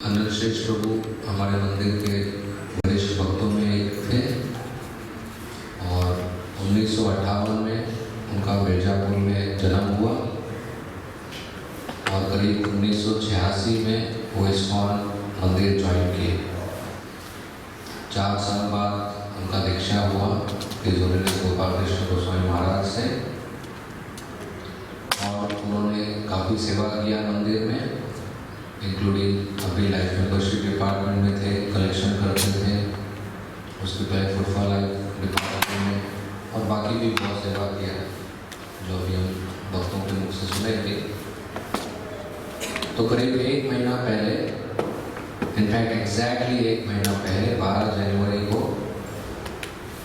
अनंत श्रेष्ठ प्रभु हमारे मंदिर के वरिष्ठ भक्तों में एक थे और 1958 में उनका मिर्जापुर में जन्म हुआ और करीब 1986 में वो इस्कॉन मंदिर ज्वाइन किए। 4 साल बाद उनका दीक्षा हुआ तिरुनेल गोपाल कृष्ण गोस्वामी महाराज से और उन्होंने काफ़ी सेवा किया मंदिर में, इंक्लूडिंग अभी लाइफ मेंबरशिप डिपार्टमेंट में थे, कलेक्शन करते थे, उसके पहले फुटफॉल लाइफ डिपार्टमेंट में और बाकी भी बहुत सेवा किया जो अभी हम भक्तों के मुख से सुनेंगे। तो करीब 1 महीना पहले, इनफैक्ट एग्जैक्टली 1 महीना पहले 12 जनवरी को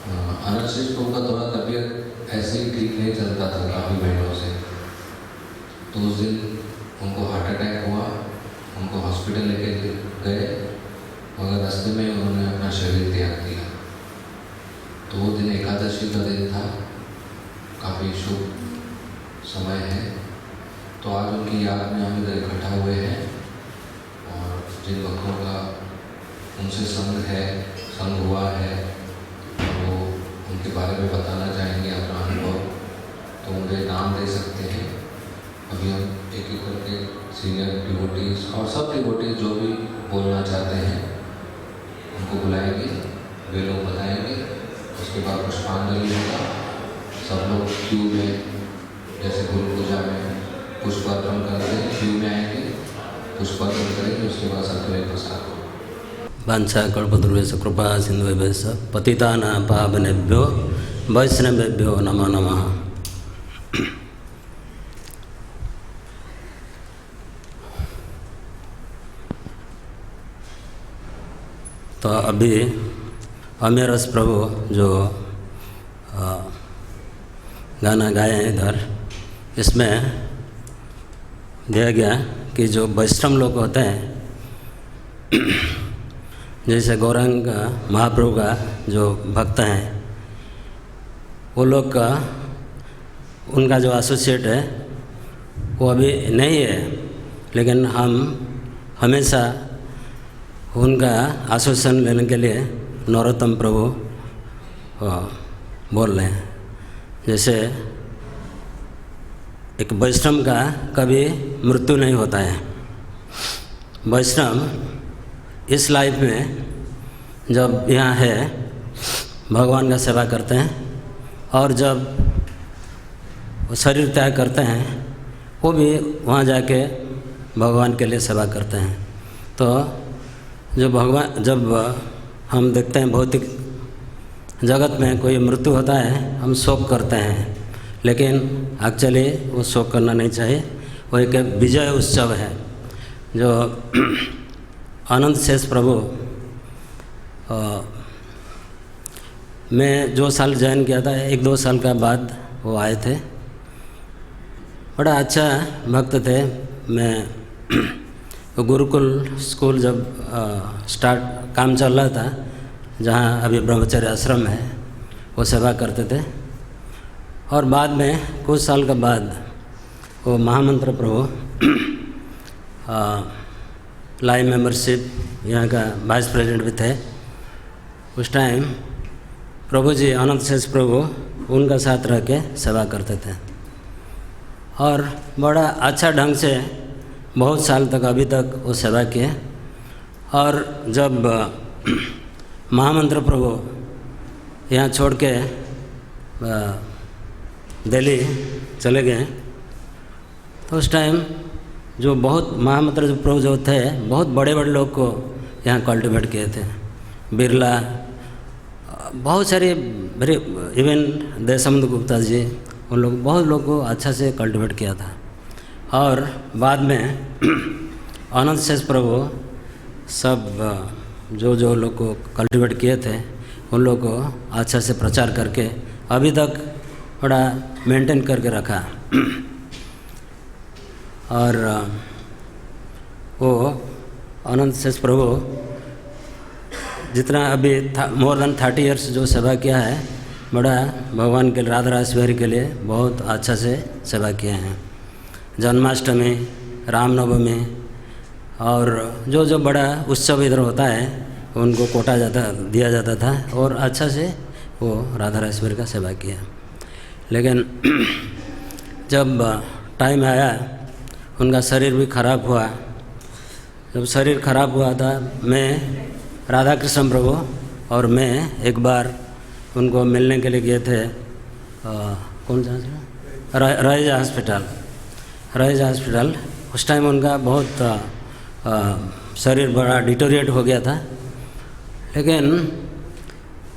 अनंत श्रेष्ठ प्रभु का थोड़ा तबीयत ऐसे ही ठीक नहीं चलता था काफ़ी महीनों से। तो उस दिन उनको हार्ट अटैक हुआ, उनको हॉस्पिटल लेके गए मगर रास्ते में उन्होंने अपना शरीर त्याग दिया। तो वो दिन एकादशी का दिन था, काफ़ी शुभ समय है। तो आज उनकी याद में हम इधर इकट्ठा हुए हैं और जिन भक्तों का उनसे संग हुआ है वो उनके बारे में बताना चाहेंगे अपना अनुभव, तो उनके नाम दे सकते हैं। अभी हम एक एक करके सीनियर डिवोटीज और सब डिवोटीज जो भी बोलना चाहते हैं उनको बुलाएंगे, वे लोग बताएंगे। उसके बाद पुष्पांजलि होगा, सब लोग क्यू में जैसे गुरु पूजा में पुष्प अर्पण करते हैं, क्यू में आएंगे, पुष्प अर्पण करेंगे, उसके बाद सबके प्रसाद होगा। वांछा कल्पतरुभ्यश्च कृपा सिन्धुभ्यश्च पतितानां पावनेभ्यो वैष्णवेभ्यो नमो नमः। तो अभी अमेरस प्रभु जो गाना गाए हैं इधर, इसमें दिया गया कि जो वैष्णव लोग होते हैं, जैसे गौरांग महाप्रभु का जो भक्त हैं, वो लोग का उनका जो एसोसिएट है वो अभी नहीं है, लेकिन हम हमेशा उनका आश्वासन लेने के लिए नरोत्तम प्रभु बोल रहे हैं। जैसे एक वैष्णव का कभी मृत्यु नहीं होता है। वैष्णव इस लाइफ में जब यहाँ है भगवान का सेवा करते हैं और जब वो शरीर त्याग करते हैं वो भी वहाँ जाके भगवान के लिए सेवा करते हैं। तो जब हम देखते हैं भौतिक जगत में कोई मृत्यु होता है, हम शोक करते हैं, लेकिन एक्चुअली वो शोक करना नहीं चाहिए। वो एक विजय उत्सव है। जो अनंत शेष प्रभु मैं जो साल ज्वाइन किया था, 1-2 साल का बाद वो आए थे। बड़ा अच्छा भक्त थे। मैं गुरुकुल स्कूल जब काम चल रहा था, जहाँ अभी ब्रह्मचर्य आश्रम है, वो सेवा करते थे। और बाद में कुछ साल के बाद वो महामंत्र प्रभु लाइव मेंबरशिप यहाँ का वाइस प्रेसिडेंट भी थे। उस टाइम प्रभु जी अनंत शेष प्रभु उनका साथ रह के सेवा करते थे और बड़ा अच्छा ढंग से बहुत साल तक अभी तक वो सेवा किए। और जब महामंत्र प्रभु यहाँ छोड़ के दिल्ली चले गए, तो उस टाइम जो बहुत महामंत्र जो प्रभु जो थे, बहुत बड़े बड़े लोग को यहाँ कल्टिवेट किए थे। बिरला, बहुत सारे इवन दयानंद गुप्ता जी, उन लोग बहुत लोग को अच्छा से कल्टिवेट किया था। और बाद में अनंत शेष प्रभु सब जो लोग को कल्टिवेट किए थे, उन लोग को अच्छा से प्रचार करके अभी तक बड़ा मेंटेन करके रखा। और वो अनंत शेष प्रभु जितना अभी मोर देन 30 इयर्स जो सेवा किया है, बड़ा भगवान के राधा रास बिहारी के लिए बहुत अच्छा से सेवा किए हैं। जन्माष्टमी, रामनवमी और जो जो बड़ा उत्सव इधर होता है उनको कोटा दिया जाता था और अच्छा से वो राधा राजेश्वरी का सेवा किया। लेकिन जब टाइम आया उनका शरीर भी खराब हुआ। जब शरीर खराब हुआ था, मैं राधा कृष्ण प्रभु और मैं एक बार उनको मिलने के लिए गए थे। कौन सा रईस हॉस्पिटल। उस टाइम उनका बहुत शरीर बड़ा डिटोरिएट हो गया था। लेकिन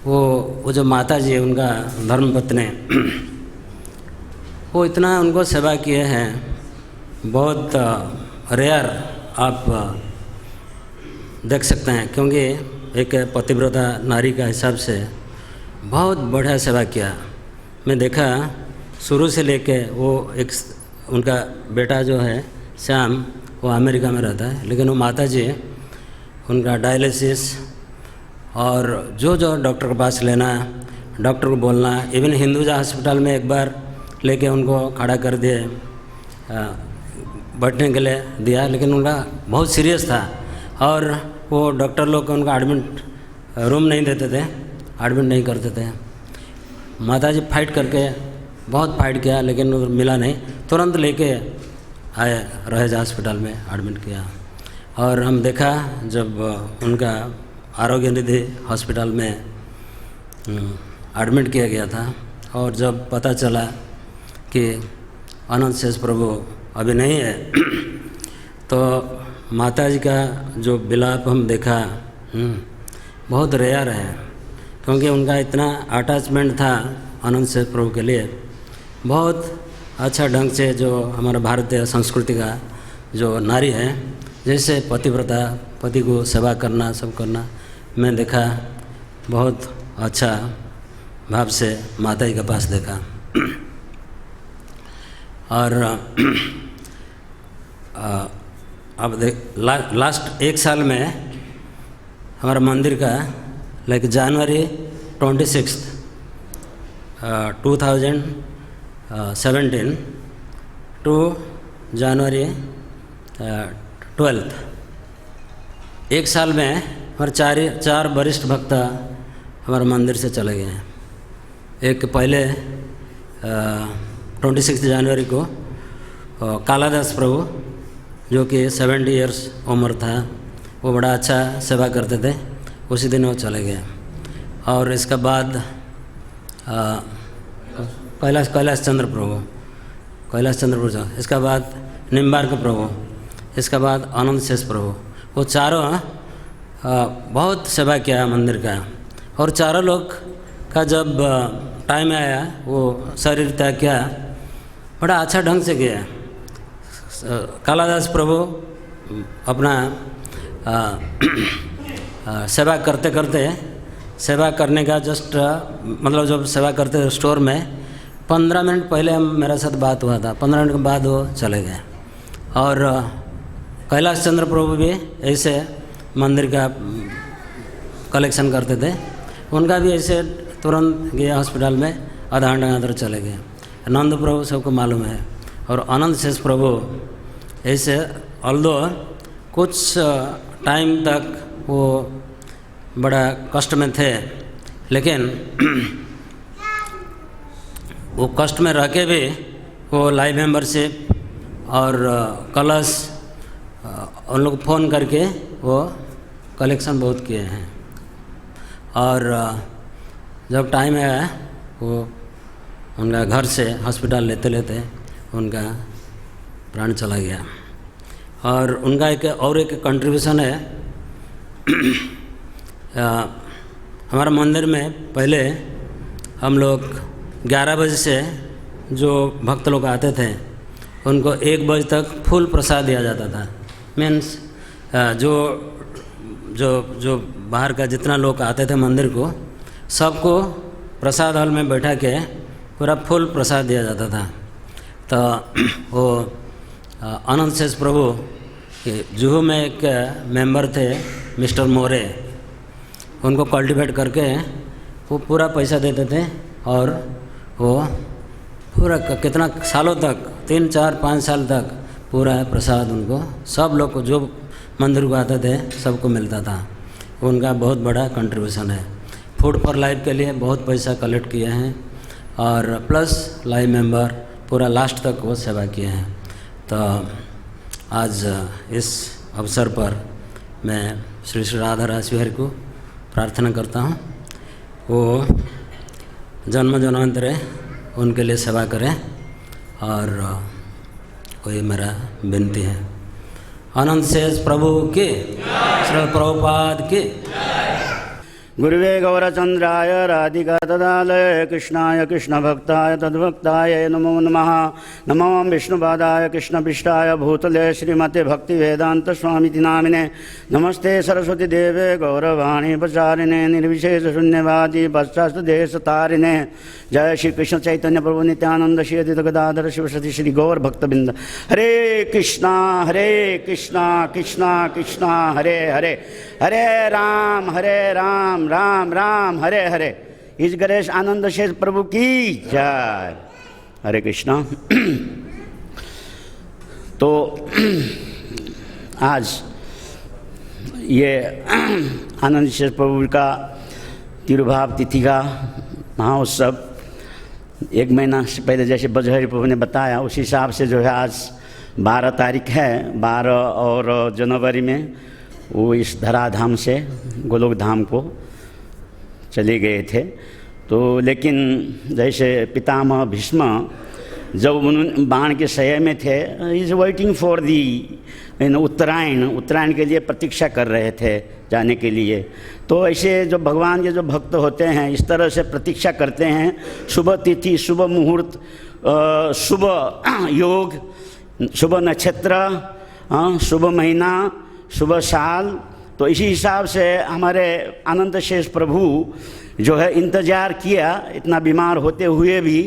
वो जो माता जी है उनका धर्मपत्नी, वो इतना उनको सेवा किए हैं, बहुत रेयर आप देख सकते हैं। क्योंकि एक पतिव्रता नारी का हिसाब से बहुत बढ़िया सेवा किया। मैं देखा शुरू से लेके वो एक उनका बेटा जो है श्याम, वो अमेरिका में रहता है, लेकिन वो माता जी उनका डायलिसिस और जो डॉक्टर के पास लेना, डॉक्टर को बोलना, इवन हिंदूजा हॉस्पिटल में एक बार लेके उनको खड़ा कर दिए, बैठने के लिए दिया, लेकिन उनका बहुत सीरियस था और वो डॉक्टर लोग उनका एडमिट रूम नहीं देते थे, एडमिट नहीं करते थे। माता जी फाइट करके बहुत फाइट किया, लेकिन मिला नहीं, तुरंत लेके आए रहेज हॉस्पिटल में एडमिट किया। और हम देखा जब उनका आरोग्य निधि हॉस्पिटल में एडमिट किया गया था और जब पता चला कि अनंत शेष प्रभु अभी नहीं है तो माता जी का जो विलाप हम देखा बहुत रेयर है। क्योंकि उनका इतना अटैचमेंट था अनंत शेष प्रभु के लिए, बहुत अच्छा ढंग से जो हमारा भारतीय संस्कृति का जो नारी है, जैसे पतिव्रता, पति को सेवा करना, सब करना, मैं देखा बहुत अच्छा भाव से माता जी के पास देखा। और अब लास्ट एक साल में हमारा मंदिर का लाइक जनवरी 26 2017 टू जनवरी 12 एक साल में हमारे चार वरिष्ठ भक्त हमारे मंदिर से चले गए हैं। एक पहले 26 जनवरी को कालादास प्रभु जो कि 70 इयर्स उम्र था, वो बड़ा अच्छा सेवा करते थे, उसी दिन वो चले गए। और इसके बाद कैलाश चंद्र प्रभु, इसका बाद निम्बार्क प्रभु, इसका बाद आनंद शेष प्रभु, वो चारों बहुत सेवा किया मंदिर का। और चारों लोग का जब टाइम आया वो शरीर त्याग किया, बड़ा अच्छा ढंग से किया। कालादास प्रभु अपना सेवा करते करते, सेवा करने का जस्ट मतलब जब सेवा करते स्टोर में 15 मिनट पहले मेरे साथ बात हुआ था, 15 मिनट के बाद वो चले गए। और कैलाश चंद्र प्रभु भी ऐसे मंदिर का कलेक्शन करते थे, उनका भी ऐसे तुरंत गया हॉस्पिटल में, आधा घंटा अंदर चले गए। नंद प्रभु सबको मालूम है। और आनंद शेष प्रभु ऐसे ऑल्दो कुछ टाइम तक वो बड़ा कष्ट में थे, लेकिन वो कष्ट में रह के भी वो लाइव मेंबरशिप और कलश उन लोग फ़ोन करके वो कलेक्शन बहुत किए हैं। और जब टाइम आया वो उनका घर से हॉस्पिटल लेते लेते उनका प्राण चला गया। और उनका एक कंट्रीब्यूशन है हमारा मंदिर में पहले हम लोग 11 बजे से जो भक्त लोग आते थे उनको 1 बजे तक फुल प्रसाद दिया जाता था। मीन्स जो जो जो बाहर का जितना लोग आते थे मंदिर को, सबको प्रसाद हॉल में बैठा के पूरा फुल प्रसाद दिया जाता था। तो वो अनंत शेष प्रभु जुहू में एक मेंबर थे मिस्टर मोरे, उनको कल्टीवेट करके वो पूरा पैसा देते थे और वो पूरा कितना सालों तक 3, 4, 5 साल तक पूरा प्रसाद उनको सब लोग को जो मंदिर को आते थे, सबको मिलता था। उनका बहुत बड़ा कंट्रीब्यूशन है। फूड फॉर लाइफ के लिए बहुत पैसा कलेक्ट किए हैं और प्लस लाइफ मेंबर पूरा लास्ट तक वो सेवा किए हैं। तो आज इस अवसर पर मैं श्री श्री राधा रास बिहारी को प्रार्थना करता हूँ, वो जन्म जन्मांतर उनके लिए सेवा करें और वही मेरा विनती है। अनंत शेष प्रभु की, श्री प्रभुपाद की। गुरुवे गौरचंद्राय राधिका तदालय कृष्णाय कृष्णभक्ताय तद्भक्ताय नमो नमः। नमो विष्णुपादाय कृष्णपिष्टाय भूतले श्रीमते भक्तिवेदांत स्वामिति नामिने। नमस्ते सरस्वती देवे गौरवाणी प्रचारिणे निर्विशेष शून्यवादी पश्चात्देशतारिणे। जय श्री कृष्ण चैतन्य प्रभु नित्यानंद श्री अद्वैत गदाधर शिवसती श्री गौर भक्तबिंद। हरे कृष्णा कृष्णा कृष्णा हरे हरे, हरे राम राम राम हरे हरे। इस गणेश आनंद शेष प्रभु की जय। हरे कृष्णा। तो आज ये आनंद शेष प्रभु का तिरुभाव तिथि का महोत्सव 1 महीना से पहले जैसे बजहरी प्रभु ने बताया उस हिसाब से जो है आज 12 तारीख है। 12 और जनवरी में वो इस धराधाम से गोलोक धाम को चले गए थे। तो लेकिन जैसे पितामह भीष्म जब उन्होंने बाण के शय में थे, इज वेटिंग फॉर दी उत्तरायण के लिए प्रतीक्षा कर रहे थे जाने के लिए। तो ऐसे जो भगवान के जो भक्त होते हैं इस तरह से प्रतीक्षा करते हैं, शुभ तिथि, शुभ मुहूर्त, शुभ योग, शुभ नक्षत्र, शुभ महीना, शुभ साल। तो इसी हिसाब से हमारे आनंद शेष प्रभु जो है इंतज़ार किया इतना बीमार होते हुए भी।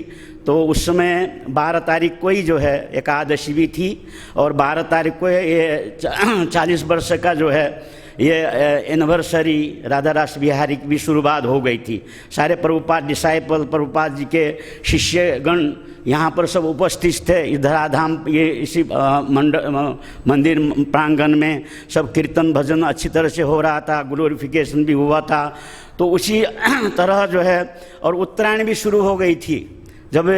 तो उस समय 12 तारीख को ही जो है एकादशी भी थी और 12 तारीख को ये 40 वर्ष का जो है ये एनिवर्सरी राधा रास बिहारी की भी शुरुआत हो गई थी। सारे प्रभुपाद डिसाइपल, प्रभुपाद जी के शिष्यगण यहाँ पर सब उपस्थित थे। इस धराधाम ये इसी मंदिर प्रांगण में सब कीर्तन भजन अच्छी तरह से हो रहा था, ग्लोरिफिकेशन भी हुआ था। तो उसी तरह जो है और उत्तरायण भी शुरू हो गई थी। जब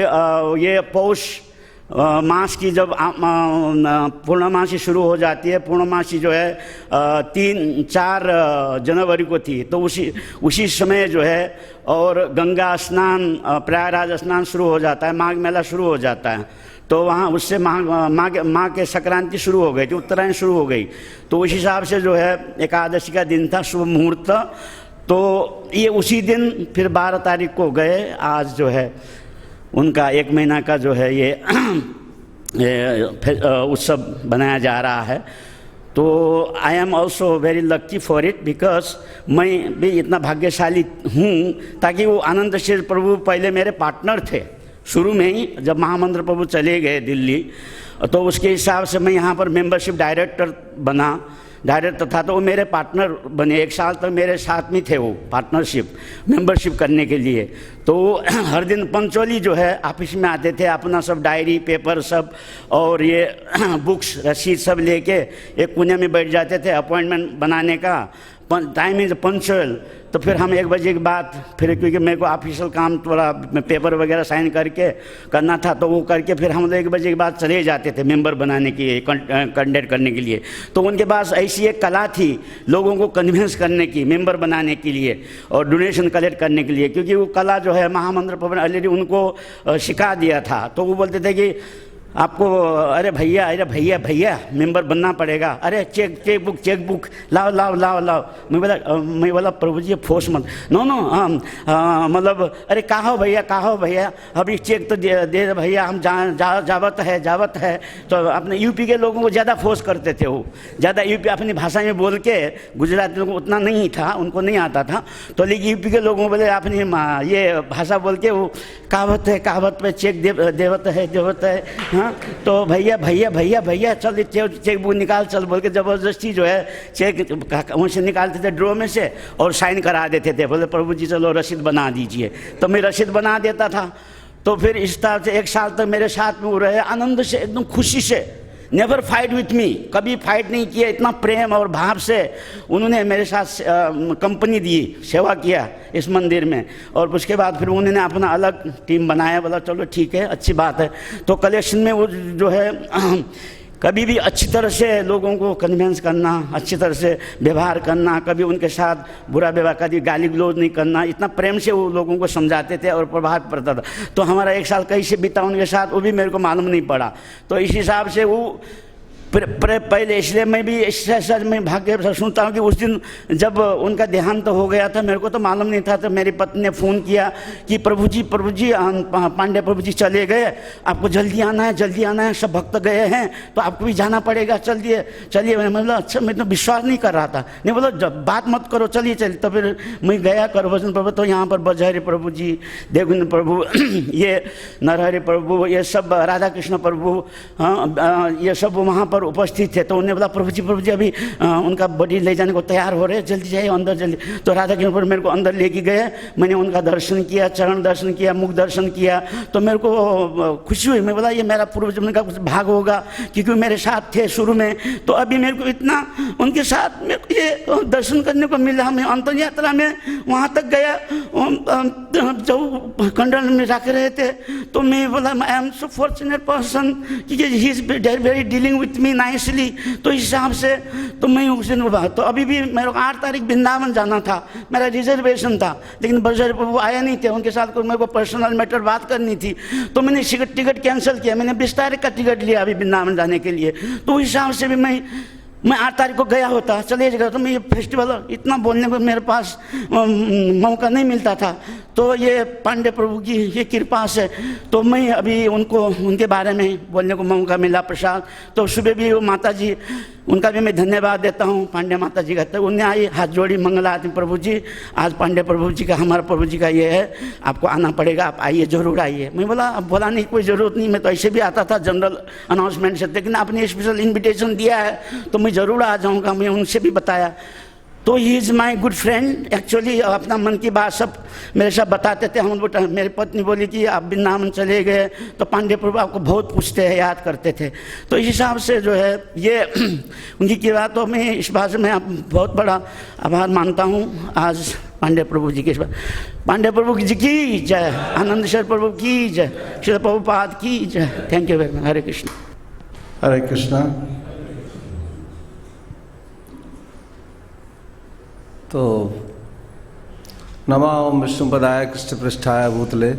ये पौष मास की जब पूर्णमासी शुरू हो जाती है, पूर्णमासी जो है 3-4 जनवरी को थी। तो उसी समय जो है और गंगा स्नान, प्रयागराज स्नान शुरू हो जाता है, माघ मेला शुरू हो जाता है। तो वहाँ उससे माघ के संक्रांति शुरू हो गई थी, उत्तरायण शुरू हो गई। तो उस हिसाब से जो है एकादशी का दिन था, शुभ मुहूर्त। तो ये उसी दिन फिर 12 तारीख को गए। आज जो है उनका 1 महीना का जो है ये उत्सव बनाया जा रहा है। तो I am also very lucky for it because मैं भी इतना भाग्यशाली हूँ ताकि वो आनंद शेष प्रभु पहले मेरे पार्टनर थे शुरू में ही। जब महामंत्र प्रभु चले गए दिल्ली तो उसके हिसाब से मैं यहाँ पर मेंबरशिप डायरेक्टर बना, डायरेक्टर था। तो वो मेरे पार्टनर बने, 1 साल तक मेरे साथ में थे वो पार्टनरशिप मेंबरशिप करने के लिए। तो हर दिन पंचोली जो है ऑफिस में आते थे, अपना सब डायरी पेपर सब और ये बुक्स रसीद सब लेके एक कोने में बैठ जाते थे अपॉइंटमेंट बनाने का। Time is punctual. तो फिर हम 1 बजे के बाद फिर क्योंकि मेरे को ऑफिशियल काम थोड़ा पेपर वगैरह साइन करके करना था तो वो करके फिर हम लोग 1 बजे के बाद चले जाते थे मेंबर बनाने के लिए, कंडक्ट करने के लिए। तो उनके पास ऐसी एक कला थी लोगों को कन्विंस करने की मेंबर बनाने के लिए और डोनेशन कलेक्ट करने के लिए, क्योंकि वो कला जो है महामंत्र प्रभु ने ऑलरेडी उनको सिखा दिया था। तो वो बोलते थे कि आपको अरे भैया मेंबर बनना पड़ेगा, अरे चेक बुक लाओ। मैं बोला प्रभु जी फोर्स मत, नो मतलब अरे कहाँ हो भैया अभी चेक तो दे भैया, हम जावत है। तो अपने यूपी के लोगों को ज़्यादा फोर्स करते थे। वो ज़्यादा यूपी अपनी भाषा में बोल के, गुजराती लोगों को उतना नहीं था, उनको नहीं आता था। तो लेकिन यूपी के लोगों को बोले अपनी ये भाषा बोल के वो कहावत पे चेक देवत है। हाँ, तो भैया चल चेक बुक निकाल चल बोल के ज़बरदस्ती जो है चेक वहाँ से निकालते थे ड्रॉ में से और साइन करा देते थे। बोले प्रभु जी चलो रसीद बना दीजिए। तो मैं रसीद बना देता था। तो फिर इस तरह से 1 साल तक मेरे साथ में वो रहे, आनंद से एकदम खुशी से नेवर फाइट विथ मी, कभी फाइट नहीं किया। इतना प्रेम और भाव से उन्होंने मेरे साथ कंपनी दी, सेवा किया इस मंदिर में। और उसके बाद फिर उन्होंने अपना अलग टीम बनाया, बोला चलो ठीक है, अच्छी बात है। तो कलेक्शन में वो जो है कभी भी अच्छी तरह से लोगों को कन्विंस करना, अच्छी तरह से व्यवहार करना, कभी उनके साथ बुरा व्यवहार, कभी गाली गलौज नहीं करना, इतना प्रेम से वो लोगों को समझाते थे और प्रभाव पड़ता था। तो हमारा 1 साल कैसे बीता उनके साथ, वो भी मेरे को मालूम नहीं पड़ा। तो इस हिसाब से वो पहले, इसलिए मैं भी ऐसा मैं भाग्य से सुनता हूँ कि उस दिन जब उनका देहांत हो गया था, मेरे को तो मालूम नहीं था। तो मेरी पत्नी ने फ़ोन किया कि प्रभु जी पांडे प्रभु जी चले गए, आपको जल्दी आना है, सब भक्त गए हैं तो आपको भी जाना पड़ेगा, चलिए। मैंने बोला अच्छा, मैं तो विश्वास नहीं कर रहा था। नहीं बोला जब बात मत करो, चलिए। तो फिर मैं गया करभजन प्रभु, तो यहाँ पर बजहरी प्रभु जी, देवगुण प्रभु, ये नरहरि प्रभु, ये सब राधा कृष्ण प्रभु, ये सब वहाँ पर उपस्थित थे। तो उन्होंने बोला प्रभु जी अभी उनका बॉडी ले जाने को तैयार हो रहे हैं, जल्दी जाइए अंदर जल्दी। तो राधा कृष्ण प्रभु मेरे को अंदर लेके गए, मैंने उनका दर्शन किया, चरण दर्शन किया, मुख दर्शन किया। तो मेरे को खुशी हुई। मैं बोला ये मेरा पूर्व जन्म का कुछ भाग होगा, क्योंकि मेरे साथ थे शुरू में। तो अभी मेरे को इतना उनके साथ मेरे को ये दर्शन करने को मिला। मैं अंतर यात्रा में वहाँ तक गया, जब कंडल में रख रहे थे, तो मैं बोला I am so fortunate person, क्योंकि he is very dealing with me nicely. तो इस हिसाब से तो मैं उस दिन, तो अभी भी मेरे को 8 तारीख वृंदावन जाना था, मेरा रिजर्वेशन था, लेकिन बजर प्रभु आया नहीं थे। उनके साथ मेरे को पर्सनल मैटर बात करनी थी, तो मैंने टिकट कैंसिल किया। मैंने 20 तारीख का टिकट लिया अभी वृंदावन जाने के लिए। तो उस हिसाब से भी मैं 8 तारीख को गया होता, चले गया। तो मैं ये फेस्टिवल इतना बोलने को मेरे पास मौका नहीं मिलता था। तो ये पांडे प्रभु की ये कृपा से तो मैं अभी उनके बारे में बोलने को मौका मिला प्रसाद। तो सुबह भी वो माता जी, उनका भी मैं धन्यवाद देता हूँ, पांडे माता जी का। तो उन्हें आई हाथ जोड़ी, मंगला आती, प्रभु जी आज पांडे प्रभु जी का, हमारा प्रभु जी का ये है, आपको आना पड़ेगा, आप आइए, जरूर आइए। मैं बोला अब बोला नहीं, कोई ज़रूरत नहीं, मैं तो ऐसे भी आता था जनरल अनाउंसमेंट से, लेकिन आपने स्पेशल इन्विटेशन दिया है तो मैं ज़रूर आ जाऊँगा। मैं उनसे भी बताया। तो he is my good friend actually. अपना मन की बात सब मेरे साथ बताते थे। हम मेरी पत्नी बोली कि आप वृंदावन चले गए तो पांडे प्रभु आपको बहुत पूछते हैं, याद करते थे। तो इस हिसाब से जो है ये उनकी की बात, तो मैं इस बात से मैं बहुत बड़ा आभार मानता हूँ आज पांडे प्रभु जी के। पांडे प्रभु जी की जय, आनंदेश्वर प्रभु की जय, श्री प्रभुपाद की जय। Thank you very much. Hare Krishna. Hare Krishna. तो नमा ओम विष्णुपदाय कृष्ण पृष्ठाय भूतले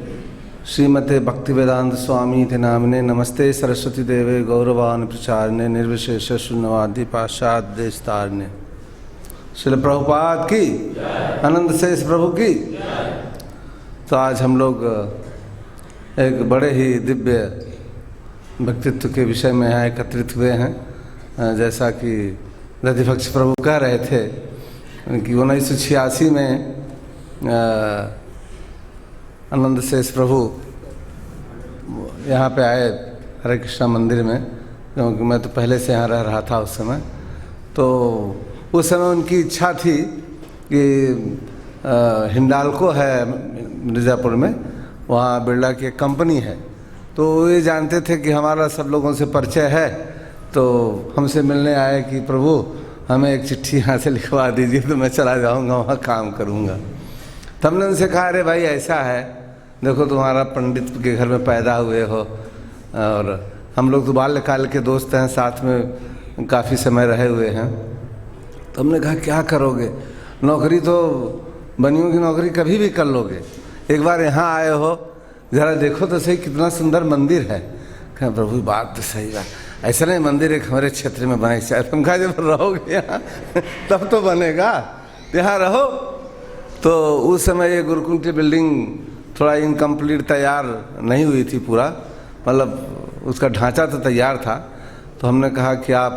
श्रीमते भक्तिवेदांत स्वामी थे नामने नमस्ते सरस्वती देवे गौरवान प्रचारने निर्विशेष शून्यवादी पाश्चात देश तारने। श्रील प्रभुपाद की, आनंद शेष प्रभु की। तो आज हम लोग एक बड़े ही दिव्य व्यक्तित्व के विषय में यहाँ एकत्रित हुए हैं। जैसा कि रतिभक्ष प्रभु कह रहे थे कि 1986 में आनंद शेष प्रभु यहाँ पे आए हरे कृष्णा मंदिर में, क्योंकि मैं तो पहले से यहाँ रह रहा था उस समय। तो उस समय उनकी इच्छा थी कि हिंडाल्को है मिर्ज़ापुर में, वहाँ बिरला की एक कंपनी है। तो ये जानते थे कि हमारा सब लोगों से परिचय है, तो हमसे मिलने आए कि प्रभु हमें एक चिट्ठी यहाँ से लिखवा दीजिए तो मैं चला जाऊँगा, वहाँ काम करूँगा। तो हमने उनसे कहा अरे भाई ऐसा है, देखो तुम्हारा पंडित के घर में पैदा हुए हो और हम लोग तो बाल्यकाल के दोस्त हैं, साथ में काफ़ी समय रहे हुए हैं। तो हमने कहा क्या करोगे, नौकरी तो बनियों की नौकरी कभी भी कर लोगे, एक बार यहाँ आए हो ज़रा देखो तो सही कितना सुंदर मंदिर है। कहा प्रभु बात तो सही है, ऐसा नहीं मंदिर एक हमारे क्षेत्र में बने चाहिए। तुम कहा जब रहोगे यहाँ तब तो बनेगा, यहाँ रहो। तो उस समय ये गुरुकुल की बिल्डिंग थोड़ा इनकम्प्लीट तैयार नहीं हुई थी पूरा, मतलब उसका ढांचा तो तैयार था। तो हमने कहा कि आप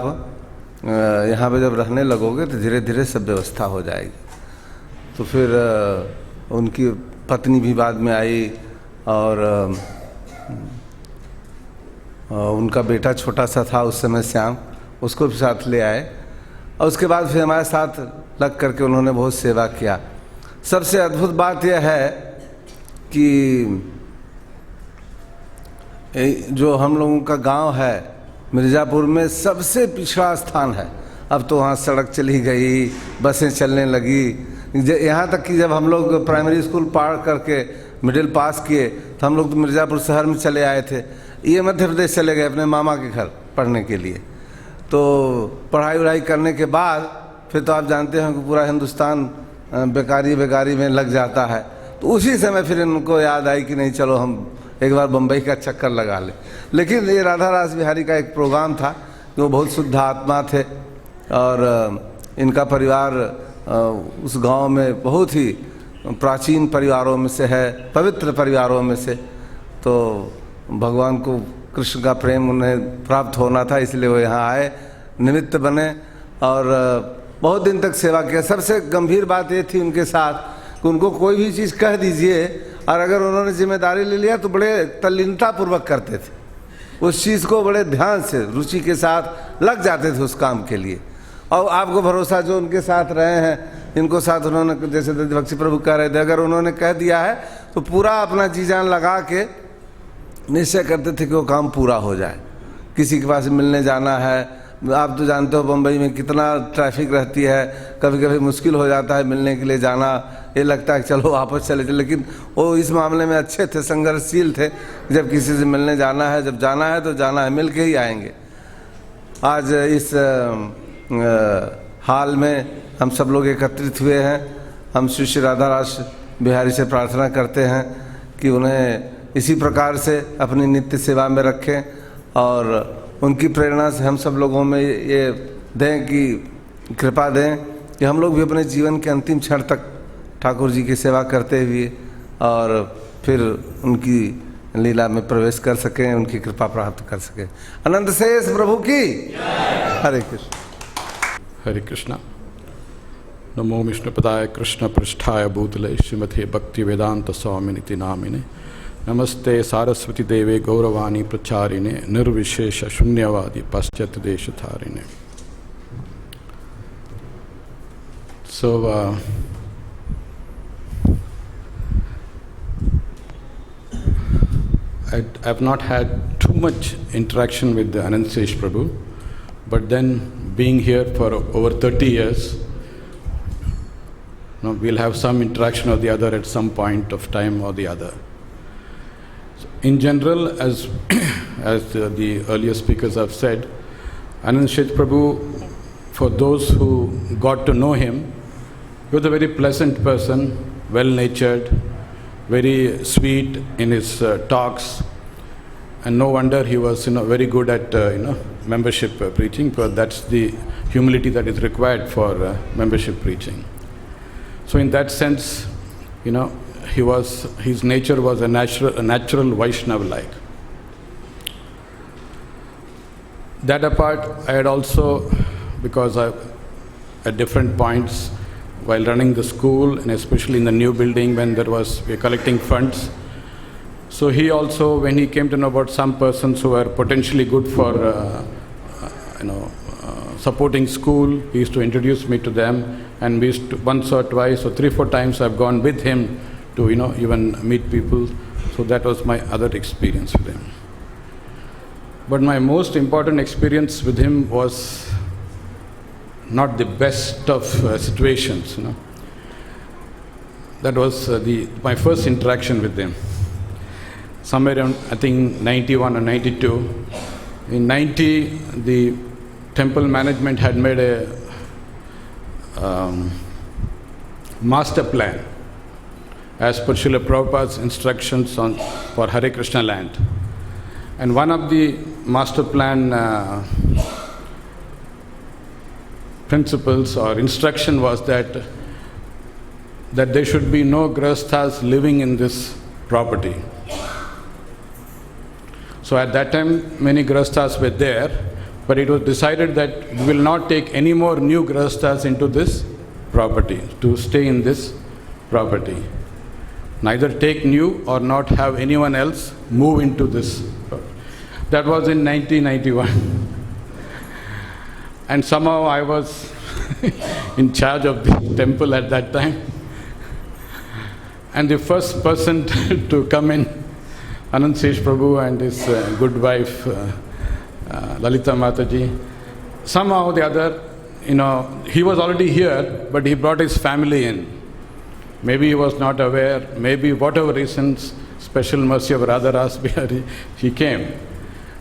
यहाँ पे जब रहने लगोगे तो धीरे धीरे सब व्यवस्था हो जाएगी। तो फिर उनकी पत्नी भी बाद में आई और उनका बेटा छोटा सा था उस समय श्याम, उसको भी साथ ले आए और उसके बाद फिर हमारे साथ लग करके उन्होंने बहुत सेवा किया। सबसे अद्भुत बात यह है कि जो हम लोगों का गांव है मिर्ज़ापुर में सबसे पिछड़ा स्थान है। अब तो वहाँ सड़क चली गई, बसें चलने लगी। यहाँ तक कि जब हम लोग प्राइमरी स्कूल पार करके मिडिल पास किए तो हम लोग तो मिर्ज़ापुर शहर में चले आए थे। ये मध्य प्रदेश चले गए अपने मामा के घर पढ़ने के लिए। तो पढ़ाई वढ़ाई करने के बाद फिर तो आप जानते हैं कि पूरा हिंदुस्तान बेकारी में लग जाता है। तो उसी समय फिर इनको याद आई कि नहीं चलो हम एक बार बम्बई का चक्कर लगा लें। लेकिन ये राधा रास बिहारी का एक प्रोग्राम था कि वो बहुत शुद्ध आत्मा थे और इनका परिवार उस गांव में बहुत ही प्राचीन परिवारों में से है, पवित्र परिवारों में से। तो भगवान को कृष्ण का प्रेम उन्हें प्राप्त होना था, इसलिए वो यहाँ आए, निमित्त बने और बहुत दिन तक सेवा किया। सबसे गंभीर बात ये थी उनके साथ कि उनको कोई भी चीज़ कह दीजिए और अगर उन्होंने जिम्मेदारी ले लिया तो बड़े तल्लीनतापूर्वक करते थे उस चीज़ को, बड़े ध्यान से रुचि के साथ लग जाते थे उस काम के लिए। और आपको भरोसा जो उनके साथ रहे हैं, इनको साथ उन्होंने, जैसे भक्ति प्रभु कह रहे थे, अगर उन्होंने कह दिया है तो पूरा अपना जी जान लगा के निश्चय करते थे कि वो काम पूरा हो जाए। किसी के पास मिलने जाना है, आप तो जानते हो बम्बई में कितना ट्रैफिक रहती है, कभी कभी मुश्किल हो जाता है मिलने के लिए जाना, ये लगता है कि चलो वापस चले थे। लेकिन वो इस मामले में अच्छे थे, संघर्षशील थे। जब किसी से मिलने जाना है, जब जाना है तो जाना है, मिल के ही आएंगे। आज इस हाल में हम सब लोग एकत्रित हुए हैं। हम श्री राधा रास बिहारी से प्रार्थना करते हैं कि उन्हें इसी प्रकार से अपनी नित्य सेवा में रखें और उनकी प्रेरणा से हम सब लोगों में ये दें कि कृपा दें कि हम लोग भी अपने जीवन के अंतिम क्षण तक ठाकुर जी की सेवा करते हुए और फिर उनकी लीला में प्रवेश कर सकें, उनकी कृपा प्राप्त कर सकें। अनंत शेष प्रभु की हरे कृष्ण। हरे कृष्णा। नमो विष्णुपदाय कृष्ण पृष्ठाय भूतले श्रीमते भक्ति वेदांत स्वामिनिति नामिने। नमस्ते सारस्वती देवे गौरवाणी प्रचारिणे निर्विशेष शून्यवादी पाश्चात्य देश धारिणे। So I've not had too much interaction with the Anand Sesh Prabhu, but then being here for over 30 years, we'll have some interaction or the other at some point of time or the other. So in general, as the earlier speakers have said, Anand Sesh Prabhu, for those who got to know him, he was a very pleasant person, well-natured, very sweet in his talks, and no wonder he was very good at membership preaching, because that's the humility that is required for membership preaching. So in that sense, his nature was a natural Vaishnav-like. That apart, I had also, because at different points while running the school, and especially in the new building when we were collecting funds, so he also, when he came to know about some persons who were potentially good for supporting school, he used to introduce me to them, and we used to, once or twice or 3-4 times I've gone with him to even meet people. So that was my other experience with him. But my most important experience with him was not the best of situations. That was my first interaction with him. Somewhere around, I think, 91 or 92. In 90, the temple management had made a master plan as per Srila Prabhupada's instructions for Hare Krishna land. And one of the master plan principles or instruction was that there should be no grahasthas living in this property. So at that time, many grahasthas were there, but it was decided that we will not take any more new grahasthas into this property, to stay in this property. Neither take new or not have anyone else move into this. That was in 1991. And somehow I was in charge of the temple at that time. And the first person to come in, Anand Sesh Prabhu and his good wife, Lalita Mataji. Somehow or the other, he was already here, but he brought his family in. Maybe he was not aware, maybe whatever reasons, special mercy of Radha Ras Bihari, he came.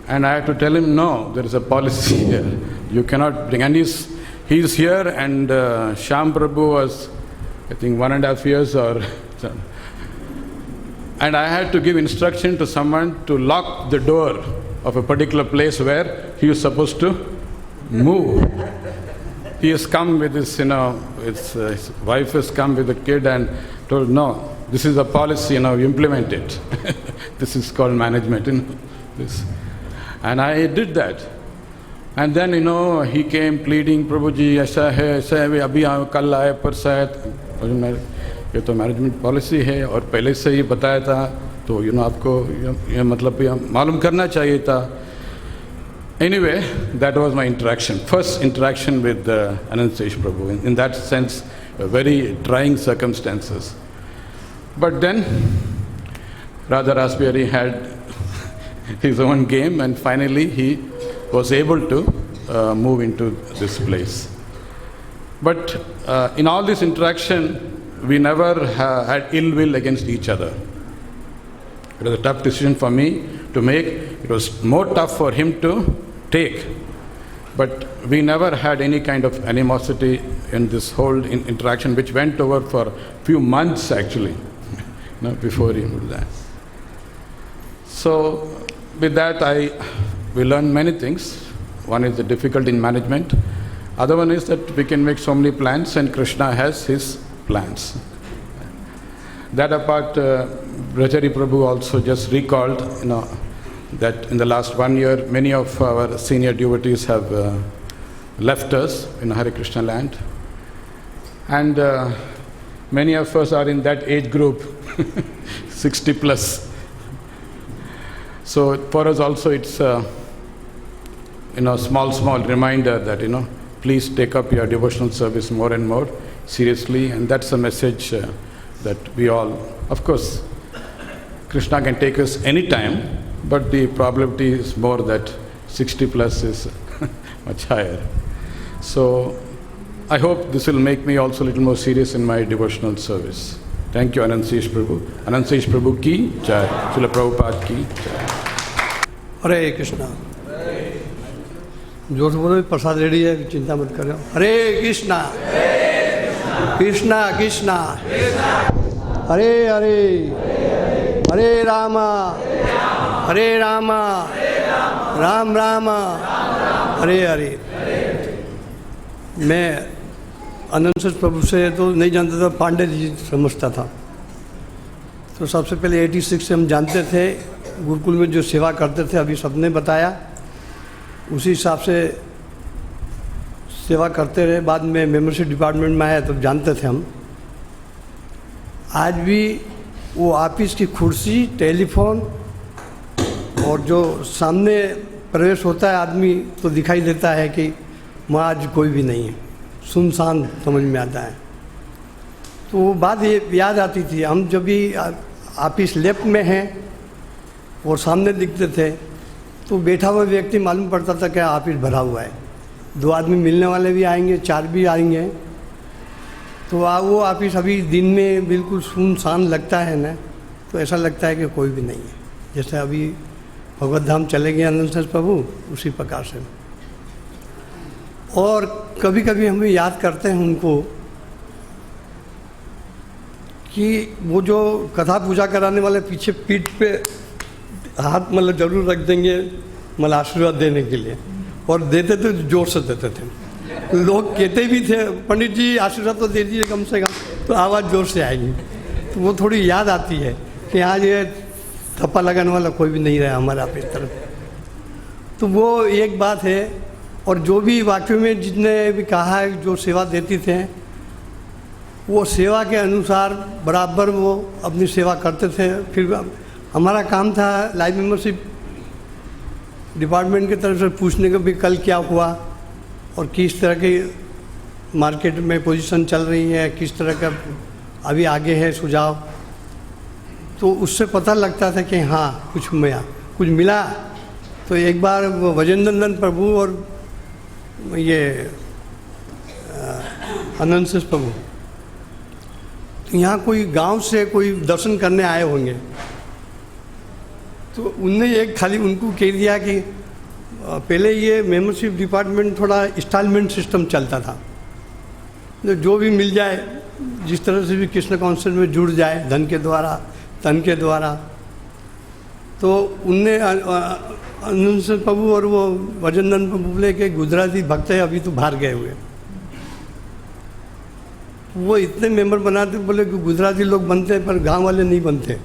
And I had to tell him, no, there is a policy here. You cannot bring. And he's here, and Shyam Prabhu was, I think, 1.5 years or so. And I had to give instruction to someone to lock the door of a particular place where he was supposed to move. He has come with his, his wife has come with the kid and told, no, this is a policy, you implement it. This is called management, this. And I did that. And then, he came pleading, Prabhuji, aisa hai, abhi kal aaye, parsa hai. ये तो management policy है और पहले से ही बताया था, तो आपको ये मतलब मालूम करना चाहिए था. Anyway, that was my interaction, first interaction with Anand Sesha Prabhu. In that sense, very trying circumstances. But then, Radha Ras Bihari had his own game, and finally he was able to move into this place. But in all this interaction, we never had ill will against each other. It was a tough decision for me to make. It was more tough for him to take. But we never had any kind of animosity in this whole interaction, which went over for a few months actually, before he moved that. So with that, we learned many things. One is the difficulty in management. Other one is that we can make so many plans, and Krishna has his plans. That apart, Brajari Prabhu also just recalled, that in the last 1 year, many of our senior devotees have left us in Hare Krishna land. And many of us are in that age group, 60 plus. So for us also it's small reminder that, please take up your devotional service more and more seriously, and that's a message that we all, of course, Krishna can take us any time, but the probability is more that 60 plus is much higher. So I hope this will make me also a little more serious in my devotional service. Thank you, Anand Sesha Prabhu. Anand Sesha Prabhu ki jai. Srila Prabhupada ki jai. हरे कृष्णा. जोर से बोलो, प्रसाद ready है, चिंता मत करो. हरे कृष्णा कृष्णा कृष्णा हरे हरे हरे रामा राम राम हरे हरे. मैं आनंद सेठ प्रभु से तो नहीं जानता था, पांडे जी समझता था. तो सबसे पहले 86 से हम जानते थे, गुरुकुल में जो सेवा करते थे अभी सबने बताया, उसी हिसाब से सेवा करते रहे. बाद में मेंबरशिप डिपार्टमेंट में आया तो जानते थे हम. आज भी वो ऑफिस की कुर्सी, टेलीफोन और जो सामने प्रवेश होता है आदमी तो दिखाई देता है कि वहाँ आज कोई भी नहीं है, सुनसान समझ में आता है. तो वो बात ये याद आती थी. हम जब भी ऑफिस लेफ्ट में हैं और सामने दिखते थे तो बैठा हुआ व्यक्ति मालूम पड़ता था कि ऑफिस भरा हुआ है. 2 आदमी मिलने वाले भी आएंगे, 4 भी आएंगे. तो वो ऑफिस अभी दिन में बिल्कुल सुनसान लगता है ना, तो ऐसा लगता है कि कोई भी नहीं है. जैसे अभी भगवत धाम चले गए आनंद सेठ प्रभु, उसी प्रकार से. और कभी कभी हम याद करते हैं उनको कि वो जो कथा पूजा कराने वाले पीछे पीठ पे हाथ मतलब जरूर रख देंगे, मतलब आशीर्वाद देने के लिए, और देते तो जोर से देते थे. लोग कहते भी थे, पंडित जी आशीर्वाद तो दे दीजिए कम से कम, तो आवाज़ जोर से आएगी. तो वो थोड़ी याद आती है कि आज ये थप्पा लगाने वाला कोई भी नहीं रहा हमारे आप इस तरफ. तो वो एक बात है. और जो भी वाक्य में जितने भी कहा है, जो सेवा देती थे, वो सेवा के अनुसार बराबर वो अपनी सेवा करते थे. फिर हमारा काम था लाइव मेंबरशिप डिपार्टमेंट की तरफ से पूछने का भी कल क्या हुआ और किस तरह की मार्केट में पोजीशन चल रही है, किस तरह का अभी आगे है सुझाव. तो उससे पता लगता था कि हाँ कुछ मिला. तो एक बार वो वजेंद्र प्रभु और ये आनंद शेष प्रभु तो यहाँ कोई गांव से कोई दर्शन करने आए होंगे, तो उनने एक खाली उनको कह दिया कि पहले ये मेंबरशिप डिपार्टमेंट थोड़ा इंस्टॉलमेंट सिस्टम चलता था, जो भी मिल जाए जिस तरह से भी कृष्ण काउंसिल में जुड़ जाए धन के द्वारा तन के द्वारा। तो उनने आनंद प्रभु और वो वजेंद्र प्रभु बोले कि गुजराती भक्त है अभी तो बाहर गए हुए, वो इतने मेंबर बनाते बोले कि गुजराती लोग बनते हैं पर गांव वाले नहीं बनते।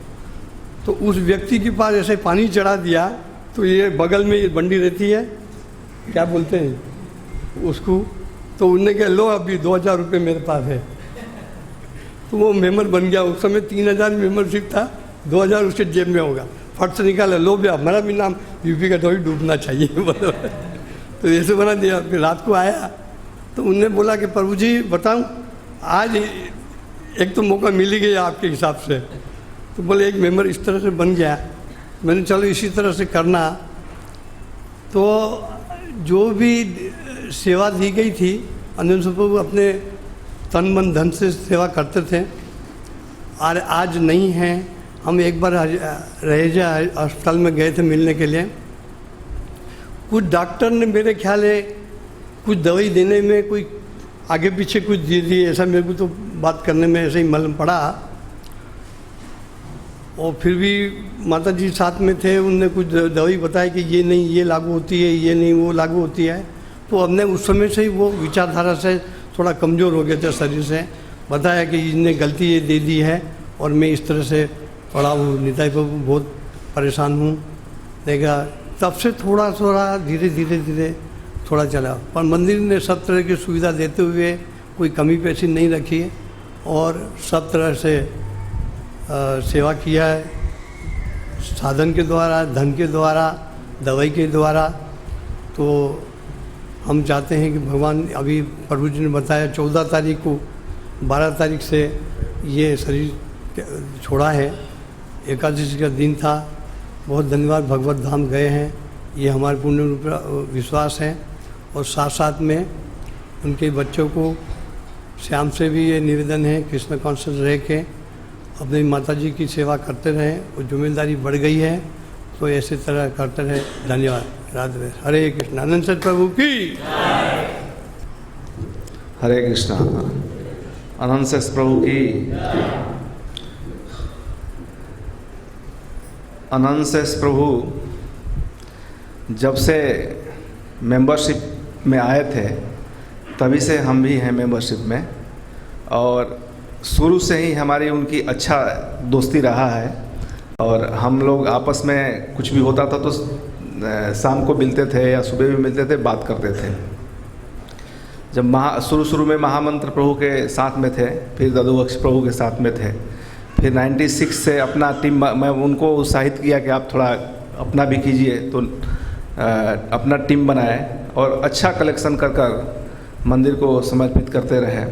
तो उस व्यक्ति के पास ऐसे पानी चढ़ा दिया, तो ये बगल में ये बंडी रहती है क्या बोलते हैं उसको, तो उनने कहा लो अभी 2000 रुपये मेरे पास है, तो वो मेंबर बन गया। उस समय 3000 मेंबरशिप था, 2000 उसके जेब में होगा, फट से निकाला, लो भैया हमारा भी नाम यूपी का तो ही डूबना चाहिए तो ऐसे बना दिया। फिर रात को आया तो उनने बोला कि प्रभु जी बताऊँ, आज एक तो मौका मिल ही गया आपके हिसाब से, तो बोले एक मेंबर इस तरह से बन गया। मैंने चलो इसी तरह से करना। तो जो भी सेवा दी गई थी आनंद प्रभु अपने तन मन धन से सेवा करते थे, और आज नहीं है। हम एक बार रहेजा अस्पताल में गए थे मिलने के लिए, कुछ डॉक्टर ने मेरे ख्याल है कुछ दवाई देने में कोई आगे पीछे कुछ दे दी, ऐसा मेरे को तो बात करने में ऐसे ही मालूम पड़ा। और फिर भी माता जी साथ में थे, उनने कुछ दवाई बताया कि ये नहीं ये लागू होती है, ये नहीं वो लागू होती है। तो हमने उस समय से ही वो विचारधारा से थोड़ा कमज़ोर हो गए थे शरीर से, बताया कि इनने गलती ये दे दी है और मैं इस तरह से पड़ा हूँ, निताई प्रभु बहुत परेशान हूँ। देखा तब से थोड़ा थोड़ा धीरे धीरे थोड़ा चला, पर मंदिर ने सब तरह की सुविधा देते हुए कोई कमी पेशी नहीं रखी और सब तरह से सेवा किया है, साधन के द्वारा, धन के द्वारा, दवाई के द्वारा। तो हम चाहते हैं कि भगवान, अभी प्रभु जी ने बताया 14 तारीख को 12 तारीख से ये शरीर छोड़ा है, एकादशी का दिन था। बहुत धन्यवाद, भगवत धाम गए हैं, ये हमारे पूर्ण रूप विश्वास है। और साथ साथ में उनके बच्चों को श्याम से भी ये निवेदन है कृष्ण काउंसिल रह के अपनी माता जी की सेवा करते रहें, और जिम्मेदारी बढ़ गई है तो ऐसे तरह करते रहे। धन्यवाद। राधे। हरे कृष्ण। आनंद शेष प्रभु की हरे कृष्णा। आनंद शेष प्रभु की। आनंद शेष प्रभु जब से मेंबरशिप में आए थे तभी से हम भी हैं मेंबरशिप में, और शुरू से ही हमारी उनकी अच्छा दोस्ती रहा है। और हम लोग आपस में कुछ भी होता था तो शाम को मिलते थे या सुबह भी मिलते थे, बात करते थे। जब शुरू में महामंत्र प्रभु के साथ में थे, फिर ददुबक्ष प्रभु के साथ में थे, फिर 96 से अपना टीम, मैं उनको उत्साहित किया कि आप थोड़ा अपना भी कीजिए, तो अपना टीम बनाए और अच्छा कलेक्शन कर मंदिर को समर्पित करते रहे।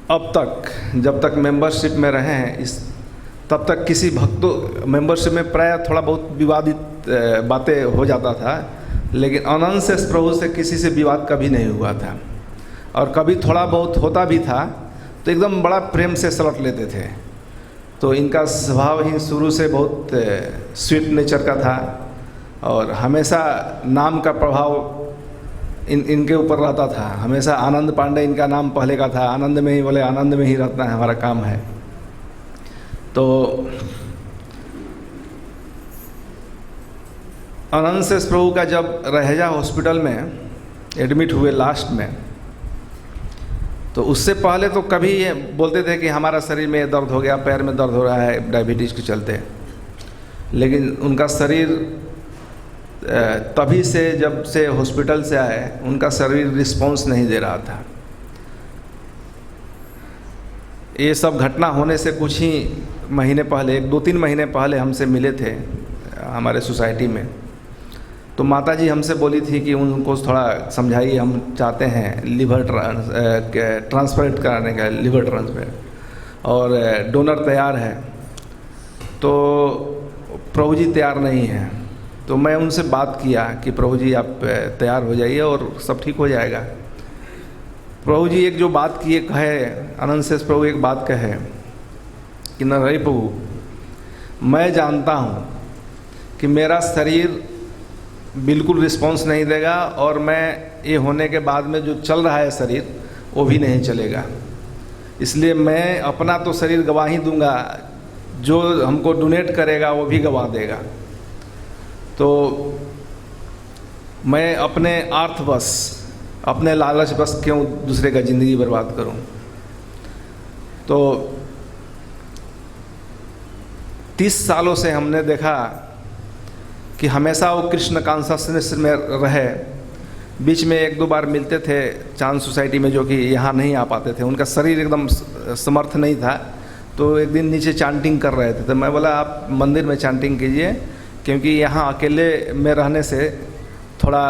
अब तक जब तक मेंबरशिप में रहे हैं तब तक किसी भक्तों मेंबरशिप में प्राय थोड़ा बहुत विवादित बातें हो जाता था, लेकिन आनंद शेष प्रभु से किसी से विवाद कभी नहीं हुआ था। और कभी थोड़ा बहुत होता भी था तो एकदम बड़ा प्रेम से सलट लेते थे। तो इनका स्वभाव ही शुरू से बहुत स्वीट नेचर का था, और हमेशा नाम का प्रभाव इनके ऊपर रहता था। हमेशा आनंद पांडे इनका नाम पहले का था, आनंद में ही बोले, आनंद में ही रहना है हमारा काम है। तो आनंद शेष प्रभु का जब रहेजा हॉस्पिटल में एडमिट हुए लास्ट में, तो उससे पहले तो कभी ये बोलते थे कि हमारा शरीर में दर्द हो गया, पैर में दर्द हो रहा है डायबिटीज़ के चलते। लेकिन उनका शरीर तभी से जब से हॉस्पिटल से आए उनका शरीर रिस्पॉन्स नहीं दे रहा था। ये सब घटना होने से कुछ ही महीने पहले, 2-3 महीने पहले हमसे मिले थे हमारे सोसाइटी में। तो माता जी हमसे बोली थी कि उनको थोड़ा समझाइए, हम चाहते हैं लिवर ट्रांसप्लांट कराने का, लिवर ट्रांसप्लांट, और डोनर तैयार है। तो प्रभु जी तैयार नहीं हैं। तो मैं उनसे बात किया कि प्रभु जी आप तैयार हो जाइए और सब ठीक हो जाएगा। प्रभु जी एक जो बात किए कहे, आनंद शेष प्रभु एक बात कहे कि नरहरि प्रभु, मैं जानता हूँ कि मेरा शरीर बिल्कुल रिस्पॉन्स नहीं देगा और मैं ये होने के बाद में जो चल रहा है शरीर वो भी नहीं चलेगा, इसलिए मैं अपना तो शरीर गवा ही दूंगा, जो हमको डोनेट करेगा वो भी गवा देगा। तो मैं अपने आर्थवश, अपने लालच बस क्यों दूसरे का ज़िंदगी बर्बाद करूं। तो 30 सालों से हमने देखा कि हमेशा वो कृष्ण कॉन्शसनेस में रहे। बीच में 1-2 बार मिलते थे चांद सोसाइटी में, जो कि यहाँ नहीं आ पाते थे, उनका शरीर एकदम समर्थ नहीं था। तो एक दिन नीचे चांटिंग कर रहे थे, तो मैं बोला आप मंदिर में चांटिंग कीजिए, क्योंकि यहाँ अकेले में रहने से थोड़ा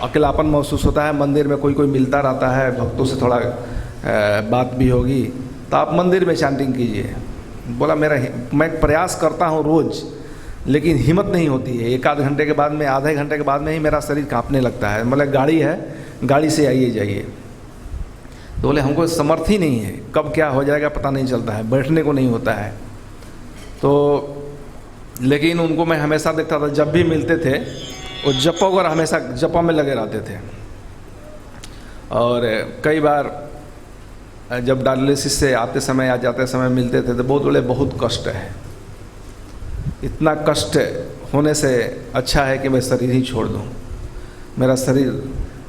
अकेलापन महसूस होता है। मंदिर में कोई कोई मिलता रहता है, भक्तों से थोड़ा बात भी होगी, तो आप मंदिर में चांटिंग कीजिए। बोला मैं प्रयास करता हूँ रोज़, लेकिन हिम्मत नहीं होती है। 1-आध घंटे के बाद में, आधे घंटे के बाद में ही मेरा शरीर कांपने लगता है। मतलब गाड़ी है, गाड़ी से आइए जाइए। तो बोले हमको समर्थ ही नहीं है, कब क्या हो जाएगा पता नहीं चलता है, बैठने को नहीं होता है। तो लेकिन उनको मैं हमेशा देखता था, जब भी मिलते थे वो जपा वगैरह हमेशा जपा में लगे रहते थे। और कई बार जब डायलिसिस से आते समय या जाते समय मिलते थे तो बोले बहुत कष्ट है, इतना कष्ट होने से अच्छा है कि मैं शरीर ही छोड़ दूँ, मेरा शरीर।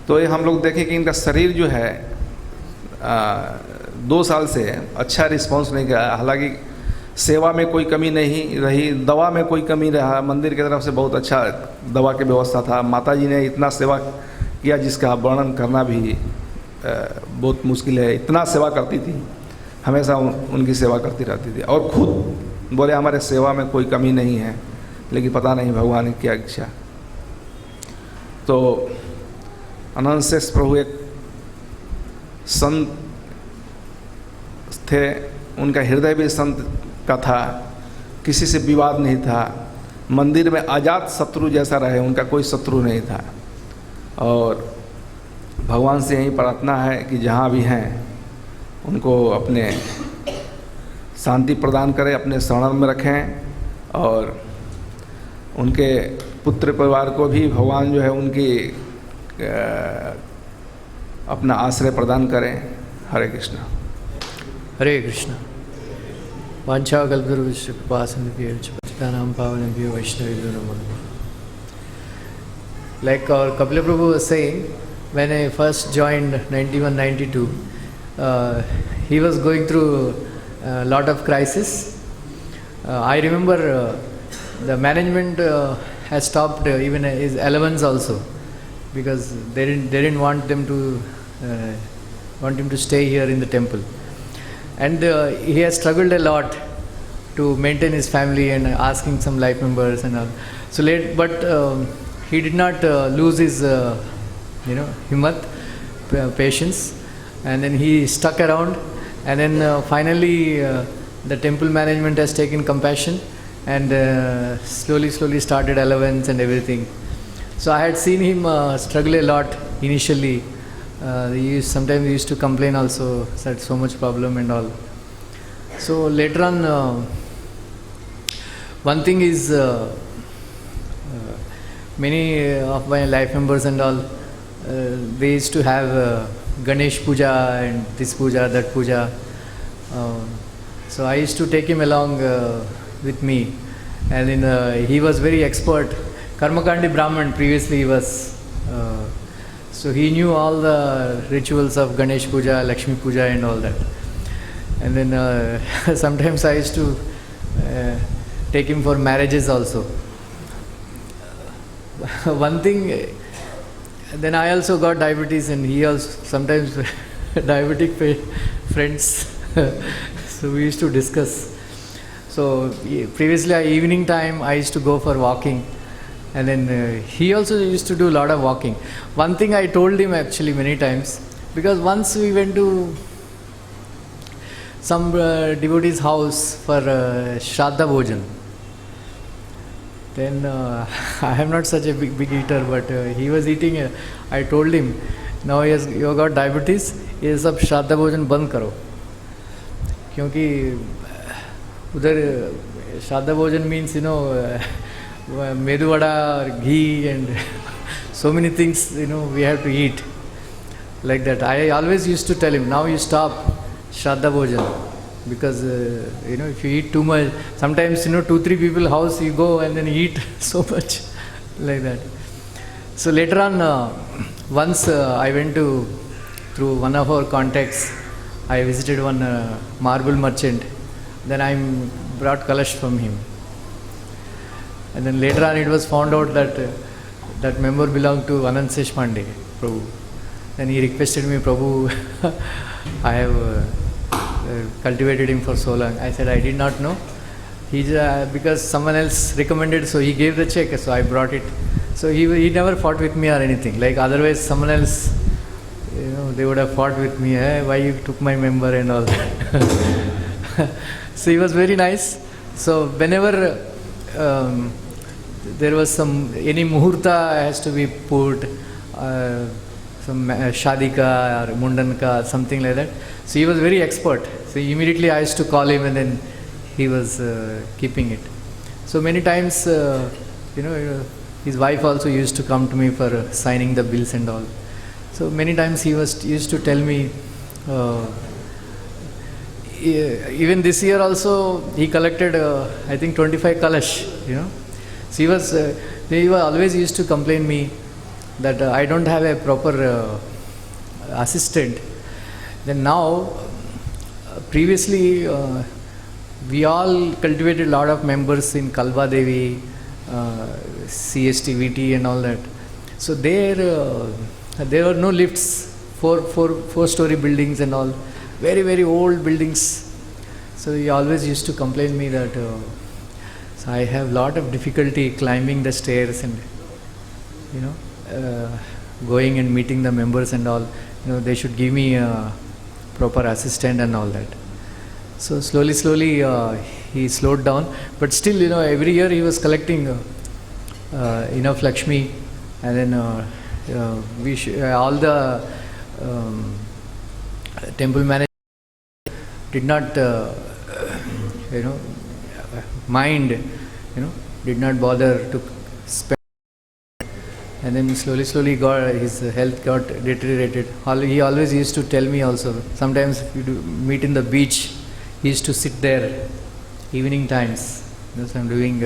तो ये हम लोग देखें कि इनका शरीर जो है 2 साल से अच्छा रिस्पांस नहीं किया। हालांकि सेवा में कोई कमी नहीं रही, दवा में कोई कमी रहा, मंदिर की तरफ से बहुत अच्छा दवा की व्यवस्था था। माता जी ने इतना सेवा किया जिसका वर्णन करना भी बहुत मुश्किल है। इतना सेवा करती थी, हमेशा उनकी सेवा करती रहती थी। और खुद बोले हमारे सेवा में कोई कमी नहीं है, लेकिन पता नहीं भगवान की क्या इच्छा। तो आनंद शेष प्रभु एक संत थे, उनका हृदय भी संत का था, किसी से विवाद नहीं था, मंदिर में आज़ाद शत्रु जैसा रहे, उनका कोई शत्रु नहीं था। और भगवान से यही प्रार्थना है कि जहाँ भी हैं उनको अपने शांति प्रदान करें, अपने शरण में रखें, और उनके पुत्र परिवार को भी भगवान जो है उनकी अपना आश्रय प्रदान करें। हरे कृष्ण। हरे कृष्ण। वांछा कल्पतरुभ्यश्च कृपा सिन्धुभ्यश्च पतितानां पावनेभ्यो वैष्णवेभ्यो नमो नमः। Like our Kapila Prabhu was saying, when I first joined 91-92, he was going through a lot of crisis. I remember the management has stopped even his allowance also, because they didn't want them to want him to stay here in the temple. And he has struggled a lot to maintain his family and asking some life members and all. So but he did not lose his himmat, patience, and then he stuck around, and then finally the temple management has taken compassion and slowly started allowance and everything. So I had seen him struggle a lot initially. Sometimes he used to complain also, said so much problem and all. So later on, one thing is many of my life members and all, they used to have Ganesh Puja and this Puja, that Puja. So I used to take him along with me, and then he was very expert. Karmakandi Brahman previously he was. So he knew all the rituals of Ganesh Puja, Lakshmi Puja and all that. And then sometimes I used to take him for marriages also. One thing, then I also got diabetes, and he also sometimes diabetic friends. So we used to discuss. So previously evening time I used to go for walking, and then he also used to do a lot of walking. One thing I told him actually many times, because once we went to some devotee's house for Shraddha Bhojan. Then I am not such a big eater, but he was eating. I told him, now you have got diabetes, ये सब श्राद्ध भोजन बंद करो, क्योंकि उधर श्राद्ध भोजन means medu vada, ghee and so many things we have to eat like that. I always used to tell him, now you stop Shraddha Bhojan, because if you eat too much, sometimes 2-3 people house you go and then eat so much like that. So later on, once I went through one of our contacts, I visited one marble merchant. Then I brought Kalash from him. And then later on it was found out that that member belonged to Anand Deshpande, Prabhu. Then he requested me, Prabhu, I have cultivated him for so long. I said, I did not know. Because someone else recommended, so he gave the check, so I brought it. So he never fought with me or anything. Like otherwise someone else, they would have fought with me, why you took my member and all that. So he was very nice. So whenever there was any muhurta has to be put, some shadika or mundanka, something like that. So he was very expert. So immediately I used to call him and then he was keeping it. So many times, his wife also used to come to me for signing the bills and all. So many times he used to tell me, even this year also he collected I think 25 kalash, So he was always used to complain me that I don't have a proper assistant. Then now, previously we all cultivated a lot of members in Kalba Devi, CSTVT and all that. So there were no lifts, four-story buildings and all, very, very old buildings. So he always used to complain me that so I have lot of difficulty climbing the stairs and going and meeting the members and all. They should give me a proper assistant and all that. So slowly he slowed down, but still every year he was collecting enough Lakshmi, and then all the temple managers did not mind, did not bother to spend. And then slowly his health got deteriorated. He always used to tell me also, sometimes if you meet in the beach, he used to sit there evening times. So I'm doing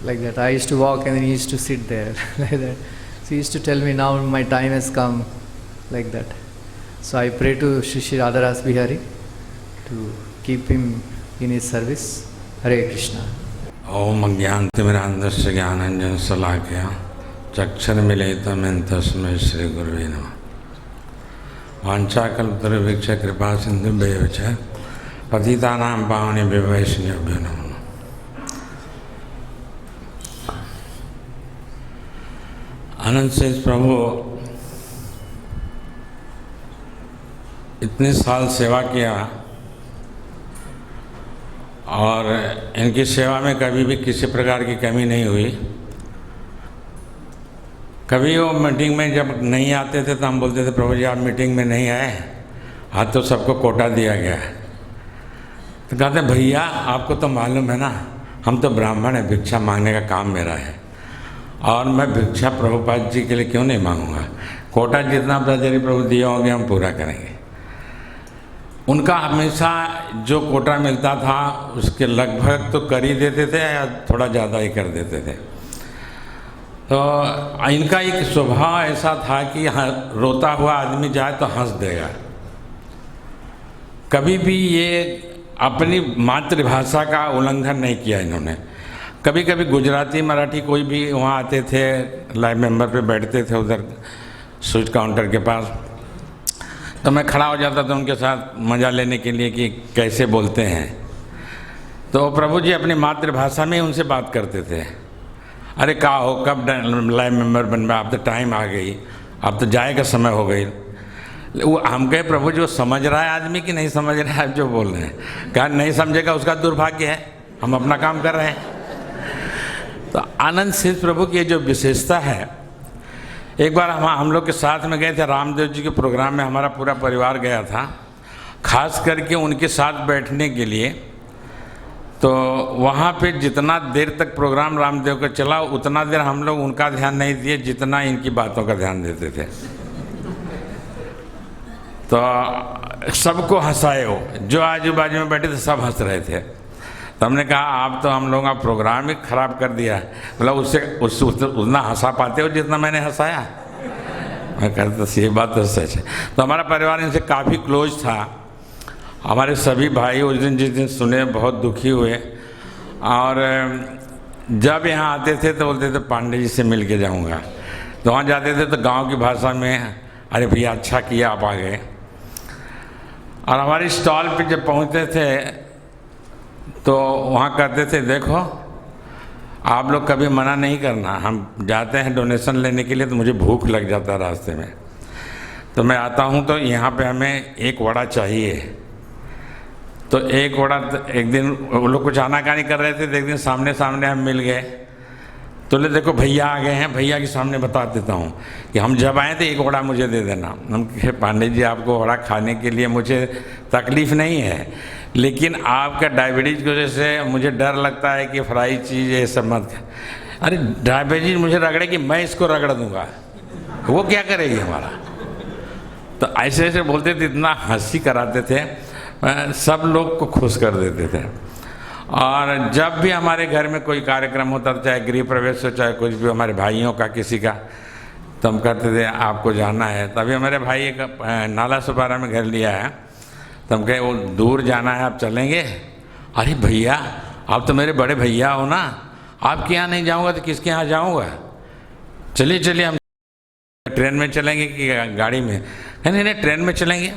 like that. I used to walk and then he used to sit there like that. So he used to tell me, now my time has come, like that. So I pray to Shri Shri Radha Ras Bihari to keep him in his service. Hare Krishna. ओम अज्ञानतिमिरान्धस्य ज्ञानाञ्जन शलाकया चक्षुर्मीलितं तस्मै श्री गुरुवे नमः। वाञ्छाकल्पतरुभ्यश्च कृपा सिन्धुभ्येव च पतितानां पावनेभ्यो वैष्णवेभ्यो नमः। आनंद सेठ प्रभु इतने साल सेवा किया और इनकी सेवा में कभी भी किसी प्रकार की कमी नहीं हुई। कभी वो मीटिंग में जब नहीं आते थे तो हम बोलते थे, प्रभु जी आप मीटिंग में नहीं आए, आज तो सबको कोटा दिया गया है। तो कहते भैया आपको तो मालूम है ना, हम तो ब्राह्मण हैं, भिक्षा मांगने का काम मेरा है और मैं भिक्षा प्रभुपाद जी के लिए क्यों नहीं मांगूंगा। कोटा जितना ब्रजरी प्रभु दिए होंगे हम पूरा करेंगे। उनका हमेशा जो कोटा मिलता था उसके लगभग तो कर ही देते थे या थोड़ा ज़्यादा ही कर देते थे। तो इनका एक स्वभाव ऐसा था कि रोता हुआ आदमी जाए तो हंस देगा। कभी भी ये अपनी मातृभाषा का उल्लंघन नहीं किया इन्होंने। कभी कभी गुजराती मराठी कोई भी वहाँ आते थे, लाइव मेंबर पे बैठते थे उधर स्वीट काउंटर के पास, तो मैं खड़ा हो जाता था उनके साथ मज़ा लेने के लिए कि कैसे बोलते हैं। तो प्रभु जी अपनी मातृभाषा में उनसे बात करते थे। अरे का हो, कब लाइव मेंबर बन में, अब तो टाइम आ गई, अब तो जाए का समय हो गई। वो हम कहे प्रभु जी वो समझ रहा है आदमी कि नहीं समझ रहा है जो बोल रहे हैं। कहा नहीं समझेगा उसका दुर्भाग्य है, हम अपना काम कर रहे हैं। तो आनंद सिद्ध प्रभु की जो विशेषता है, एक बार हम लोग के साथ में गए थे रामदेव जी के प्रोग्राम में, हमारा पूरा परिवार गया था, खास करके उनके साथ बैठने के लिए। तो वहाँ पे जितना देर तक प्रोग्राम रामदेव का चला उतना देर हम लोग उनका ध्यान नहीं दिए जितना इनकी बातों का ध्यान देते थे। तो सबको हंसाए हो, जो आजू बाजू में बैठे थे सब हंस रहे थे। तो हमने कहा आप तो हम लोगों का प्रोग्राम ही खराब कर दिया, मतलब उससे उतना हंसा पाते हो जितना मैंने हंसाया। मैं कहता तो ये बात तो सच है। तो हमारा परिवार इनसे काफ़ी क्लोज था। हमारे सभी भाई उस दिन जिस दिन सुने बहुत दुखी हुए, और जब यहाँ आते थे तो बोलते थे पांडे जी से मिल के जाऊँगा। तो वहाँ जाते थे तो गांव की भाषा में, अरे भैया अच्छा किया आप आ गए। और हमारी स्टॉल पे जब पहुँचते थे तो वहाँ कहते थे देखो आप लोग कभी मना नहीं करना, हम जाते हैं डोनेशन लेने के लिए तो मुझे भूख लग जाता है रास्ते में, तो मैं आता हूँ तो यहाँ पे हमें एक वड़ा चाहिए। तो एक वड़ा, एक दिन वो लोग कुछ आनाकानी कर रहे थे, तो एक दिन सामने सामने हम मिल गए। तो ले देखो भैया आ गए हैं, भैया के सामने बता देता हूँ कि हम जब आए थे एक वड़ा मुझे दे देना। हम कहे पांडे जी आपको वड़ा खाने के लिए मुझे तकलीफ़ नहीं है, लेकिन आपका डायबिटीज़ की वजह से मुझे डर लगता है कि फ्राई चीज़ ये सब मत। अरे डायबिटीज़ मुझे रगड़े कि मैं इसको रगड़ दूँगा, वो क्या करेगी हमारा। तो ऐसे ऐसे बोलते थे, इतना हंसी कराते थे, सब लोग को खुश कर देते थे। और जब भी हमारे घर में कोई कार्यक्रम होता था, चाहे गृह प्रवेश हो चाहे कुछ भी, हमारे भाइयों का किसी का, तो हम कहते थे आपको जाना है। तभी हमारे भाई एक नाला सुपारा में घर लिया है, तो हम कहे वो दूर जाना है आप चलेंगे। अरे भैया आप तो मेरे बड़े भैया हो ना, आपके यहाँ नहीं जाऊँगा तो किसके यहाँ जाऊँगा, चलिए चलिए हम ट्रेन में चलेंगे कि गाड़ी में। नहीं नहीं ट्रेन में चलेंगे।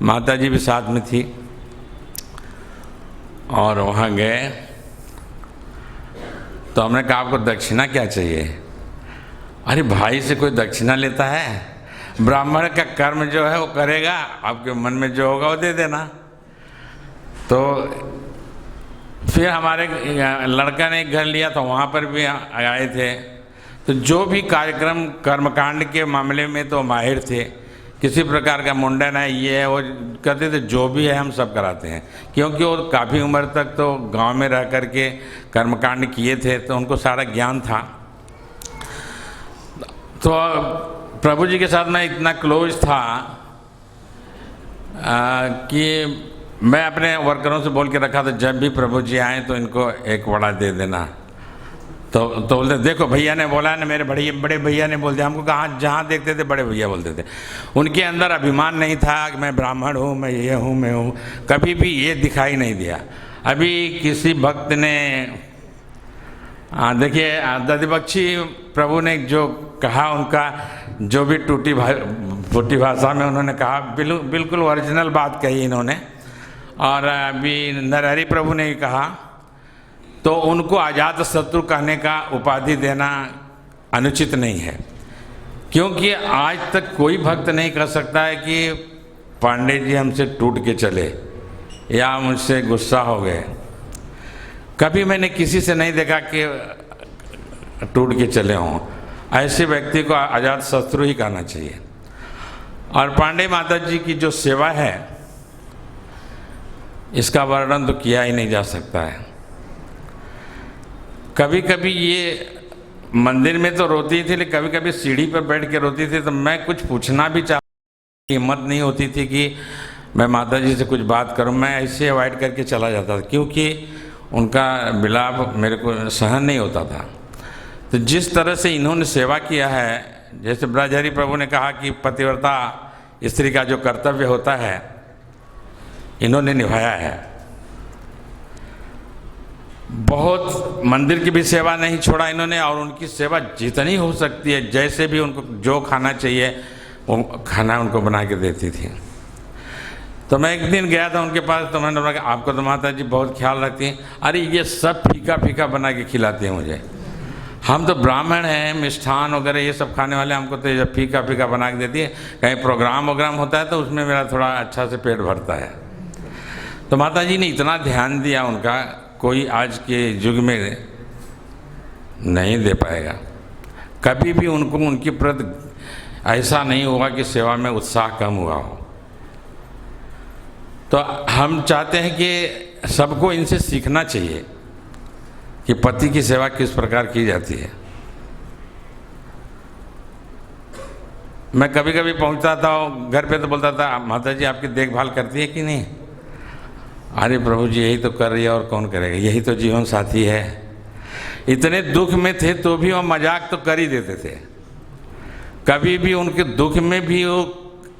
माता जी भी साथ में थी और वहाँ गए तो हमने कहा आपको दक्षिणा क्या चाहिए। अरे भाई से कोई दक्षिणा लेता है, ब्राह्मण का कर्म जो है वो करेगा, आपके मन में जो होगा वो दे देना। तो फिर हमारे लड़का ने एक घर लिया तो वहाँ पर भी आए थे। तो जो भी कार्यक्रम कर्मकांड के मामले में तो माहिर थे, किसी प्रकार का मुंडन है ये है वो कहते थे, जो भी है हम सब कराते हैं, क्योंकि वो काफ़ी उम्र तक तो गांव में रह कर के कर्मकांड किए थे तो उनको सारा ज्ञान था। तो प्रभु जी के साथ मैं इतना क्लोज था कि मैं अपने वर्करों से बोल के रखा था जब भी प्रभु जी आए तो इनको एक वड़ा दे देना। तो बोलते देखो भैया ने बोला ना, मेरे बड़े भैया ने बोल दिया। हमको कहाँ जहाँ देखते थे बड़े भैया बोलते थे। उनके अंदर अभिमान नहीं था कि मैं ब्राह्मण हूँ, मैं ये हूँ, मैं हूँ, कभी भी ये दिखाई नहीं दिया। अभी किसी भक्त ने देखिए दधिबख्शी प्रभु ने जो कहा, उनका जो भी टूटी फूटी भाषा में उन्होंने कहा, बिल्कुल ओरिजिनल बात कही इन्होंने। और अभी नरहरि प्रभु ने कहा, तो उनको अजात शत्रु कहने का उपाधि देना अनुचित नहीं है, क्योंकि आज तक कोई भक्त नहीं कह सकता है कि पांडे जी हमसे टूट के चले या मुझसे गुस्सा हो गए। कभी मैंने किसी से नहीं देखा कि टूट के चले हों। ऐसे व्यक्ति को अजात शत्रु ही कहना चाहिए। और पांडे माता जी की जो सेवा है इसका वर्णन तो किया ही नहीं जा सकता है। कभी कभी ये मंदिर में तो रोती थी, लेकिन कभी कभी सीढ़ी पर बैठ के रोती थी, तो मैं कुछ पूछना भी चाहता, हिम्मत नहीं होती थी कि मैं माता जी से कुछ बात करूं। मैं ऐसे अवॉइड करके चला जाता था, क्योंकि उनका विलाप मेरे को सहन नहीं होता था। तो जिस तरह से इन्होंने सेवा किया है, जैसे ब्रजहरि प्रभु ने कहा कि पतिव्रता स्त्री का जो कर्तव्य होता है इन्होंने निभाया है। बहुत मंदिर की भी सेवा नहीं छोड़ा इन्होंने, और उनकी सेवा जितनी हो सकती है, जैसे भी उनको जो खाना चाहिए वो खाना उनको बना के देती थी। तो मैं एक दिन गया था उनके पास, तो मैंने बोला आपको तो माता जी बहुत ख्याल रखती हैं। अरे ये सब फीका फीका बना के खिलाती हैं मुझे, हम तो ब्राह्मण हैं, मिष्ठान वगैरह ये सब खाने वाले, हमको तो ये फीका फीका बना के देती है। कहीं प्रोग्राम वोग्राम होता है तो उसमें मेरा थोड़ा अच्छा से पेट भरता है। तो माता जी ने इतना ध्यान दिया उनका, कोई आज के युग में नहीं दे पाएगा। कभी भी उनको उनकी प्रति ऐसा नहीं होगा कि सेवा में उत्साह कम हुआ हो। तो हम चाहते हैं कि सबको इनसे सीखना चाहिए कि पति की सेवा किस प्रकार की जाती है। मैं कभी कभी पहुंचता था घर पे तो बोलता था, माता जी आपकी देखभाल करती है कि नहीं? अरे प्रभु जी यही तो कर रही है और कौन करेगा, यही तो जीवन साथी है। इतने दुख में थे तो भी वो मजाक तो कर ही देते थे, कभी भी उनके दुख में भी वो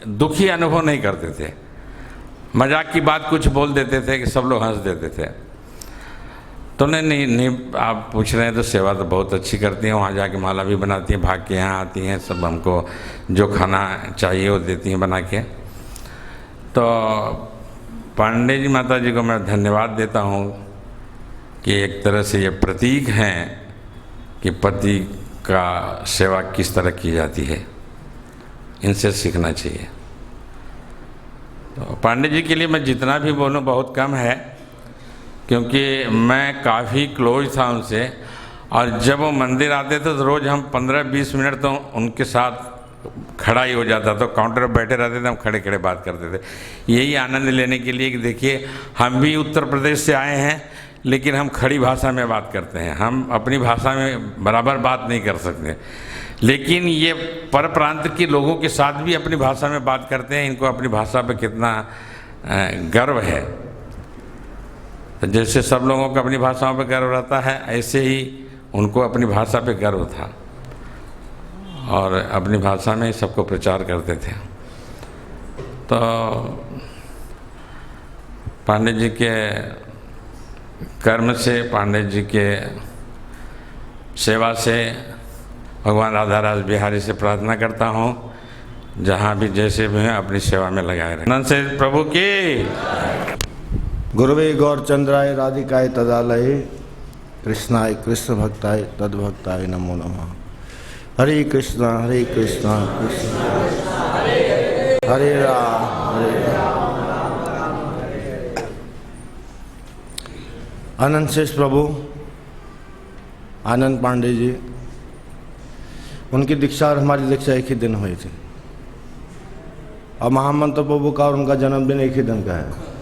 दुखी अनुभव नहीं करते थे। मजाक की बात कुछ बोल देते थे कि सब लोग हंस देते थे। तो नहीं आप पूछ रहे हैं तो सेवा तो बहुत अच्छी करती हैं। वहाँ जाके माला भी बनाती हैं, भाग के यहाँ आती हैं, सब हमको जो खाना चाहिए वो देती हैं बना के। तो पांडे जी माता जी को मैं धन्यवाद देता हूँ कि एक तरह से ये प्रतीक हैं कि पति का सेवा किस तरह की जाती है, इनसे सीखना चाहिए। तो पांडे जी के लिए मैं जितना भी बोलूँ बहुत कम है, क्योंकि मैं काफ़ी क्लोज था उनसे। और जब वो मंदिर आते थे तो रोज़ हम 15-20 मिनट तो उनके साथ खड़ा ही हो जाता। तो काउंटर पर बैठे रहते थे, हम खड़े खड़े बात करते थे, यही आनंद लेने के लिए कि देखिए हम भी उत्तर प्रदेश से आए हैं, लेकिन हम खड़ी भाषा में बात करते हैं। हम अपनी भाषा में बराबर बात नहीं कर सकते, लेकिन ये पर प्रांत के लोगों के साथ भी अपनी भाषा में बात करते हैं। इनको अपनी भाषा पे कितना गर्व है। तो जैसे सब लोगों को अपनी भाषाओं पे गर्व रहता है, ऐसे ही उनको अपनी भाषा पे गर्व था और अपनी भाषा में ही सबको प्रचार करते थे। तो पांडे जी के कर्म से, पांडे जी के सेवा से भगवान राधा रास बिहारी से प्रार्थना करता हूँ जहाँ भी जैसे भी हैं अपनी सेवा में लगाए रहे। नंद से प्रभु की। गुरुवे गौरचंद्राय राधिकाय तदालये कृष्णाय कृष्ण भक्ताय तद्भक्ताय नमो नमः। हरे कृष्णा कृष्ण हरे राम हरे राम। आनंद शेष प्रभु आनंद पांडे जी, उनकी दीक्षा और हमारी दीक्षा एक ही दिन हुई थी, और महामंत्र प्रभु का और उनका जन्मदिन एक ही दिन का है।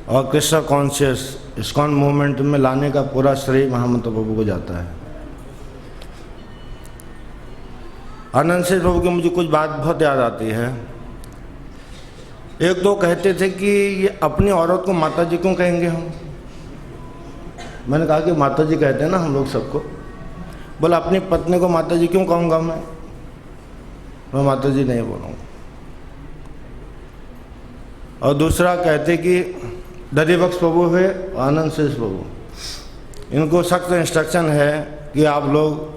और कृष्ण कॉन्शियस इस्कॉन मूवमेंट में लाने का पूरा श्रेय महामंत्र प्रभु को जाता है। आनंद शेष प्रभु की मुझे कुछ बात बहुत याद आती है। एक दो कहते थे कि ये अपनी औरत को माता जी क्यों कहेंगे हम। मैंने कहा कि माता जी कहते हैं ना हम लोग सबको। बोला अपनी पत्नी को माता जी क्यों कहूँगा मैं माता जी नहीं बोलूँगा। और दूसरा कहते कि दधिबक्ष प्रभु है आनंद शेष प्रभु, इनको सख्त इंस्ट्रक्शन है कि आप लोग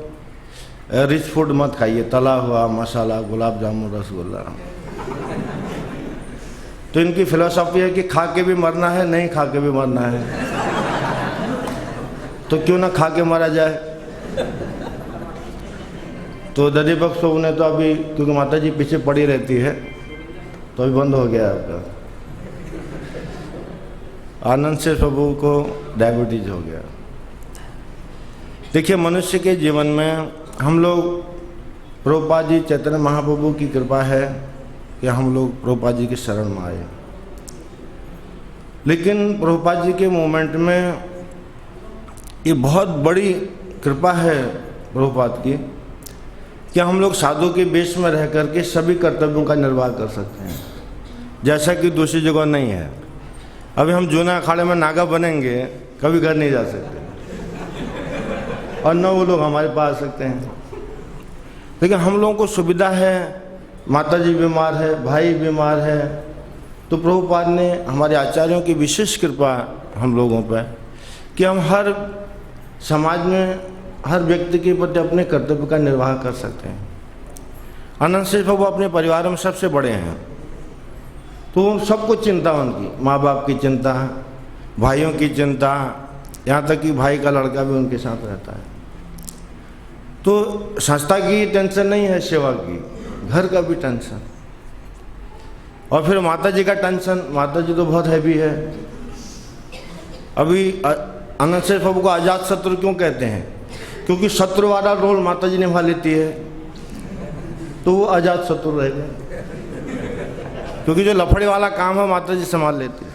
रिच फूड मत खाइए, तला हुआ मसाला, गुलाब जामुन, रसगुल्ला। तो इनकी फिलॉसफी है कि खा के भी मरना है, नहीं खा के भी मरना है, तो क्यों ना खा के मरा जाए। तो दधिबक्ष प्रभु ने तो अभी, क्योंकि माता जी पीछे पड़ी रहती है, तो अभी बंद हो गया आपका। आनंद शेष प्रभु को डायबिटीज हो गया। देखिए मनुष्य के जीवन में हम लोग, प्रभुपाद जी चैतन्य महाप्रभु की कृपा है कि हम लोग प्रभुपाद जी की शरण में आए। लेकिन प्रभुपाद जी के मूवमेंट में ये बहुत बड़ी कृपा है प्रभुपाद की कि हम लोग साधु के वेश में रह करके सभी कर्तव्यों का निर्वाह कर सकते हैं, जैसा कि दूसरी जगह नहीं है। अभी हम जूना अखाड़े में नागा बनेंगे, कभी घर नहीं जा सकते, और न वो लोग हमारे पास आ सकते हैं। लेकिन हम लोगों को सुविधा है, माता जी बीमार है, भाई बीमार है, तो प्रभुपाद ने, हमारे आचार्यों की विशेष कृपा हम लोगों पर कि हम हर समाज में हर व्यक्ति के प्रति अपने कर्तव्य का निर्वाह कर सकते हैं। आनंद शेष प्रभु अपने परिवार में सबसे बड़े हैं, तो सबको चिंता, उनकी माँ बाप की चिंता, भाइयों की चिंता, यहाँ तक कि भाई का लड़का भी उनके साथ रहता है। तो संस्था की टेंशन नहीं है, सेवा की, घर का भी टेंशन, और फिर माता जी का टेंशन। माता जी तो बहुत हैवी है। अभी आनंद शेठ प्रभु को आजाद शत्रु क्यों कहते हैं? क्योंकि शत्रु वाला रोल माता जी निभा लेती है, तो वो आजाद शत्रु रहेगा। क्योंकि जो लफड़े वाला काम है माता जी संभाल लेती है,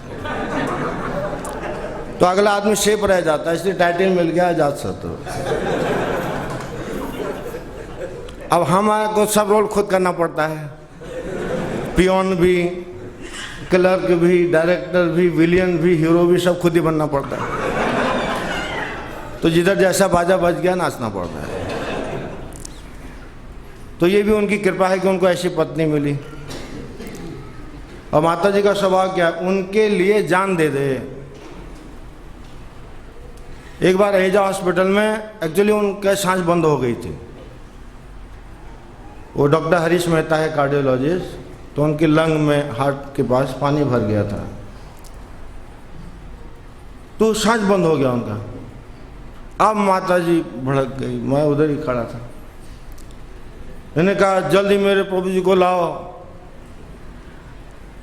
तो अगला आदमी सेफ रह जाता है, इसलिए टाइटल मिल गया आजाद शत्रु। अब हमारे सब रोल खुद करना पड़ता है, पियोन भी, क्लर्क भी, डायरेक्टर भी, विलियन भी, हीरो भी, सब खुद ही बनना पड़ता है। तो जिधर जैसा बाजा बज गया नाचना पड़ता है। तो ये भी उनकी कृपा है कि उनको ऐसी पत्नी मिली। और माता जी का स्वभाव क्या, उनके लिए जान दे दे। एक बार रहेजा हॉस्पिटल में एक्चुअली उनके सांस बंद हो गई थी। वो डॉक्टर हरीश मेहता है कार्डियोलॉजिस्ट, तो उनकी लंग में हार्ट के पास पानी भर गया था, तो सांस बंद हो गया उनका। अब माता जी भड़क गई, मैं उधर ही खड़ा था। मैंने कहा जल्दी मेरे प्रभु जी को लाओ।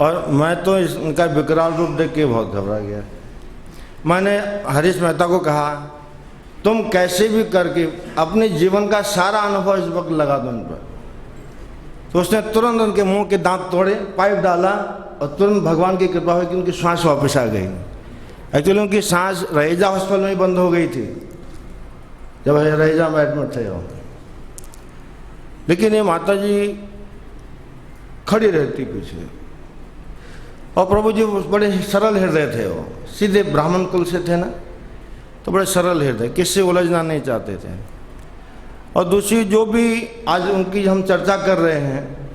और मैं तो इनका विकराल रूप देख के बहुत घबरा गया। मैंने हरीश मेहता को कहा तुम कैसे भी करके अपने जीवन का सारा अनुभव इस वक्त लगा दो इन पर। तो उसने तुरंत उनके मुंह के दांत तोड़े, पाइप डाला और तुरंत भगवान की कृपा हुई कि उनकी सांस वापस आ गई। एक्चुअली उनकी सांस रहेजा हॉस्पिटल में ही बंद हो गई थी जब रहेजा में एडमिट थे वो। लेकिन ये माता जी खड़ी रहती पीछे। और प्रभु जी बड़े सरल हृदय थे, वो सीधे ब्राह्मण कुल से थे ना, तो बड़े सरल हृदय, किससे उलझना नहीं चाहते थे। और दूसरी जो भी आज उनकी हम चर्चा कर रहे हैं,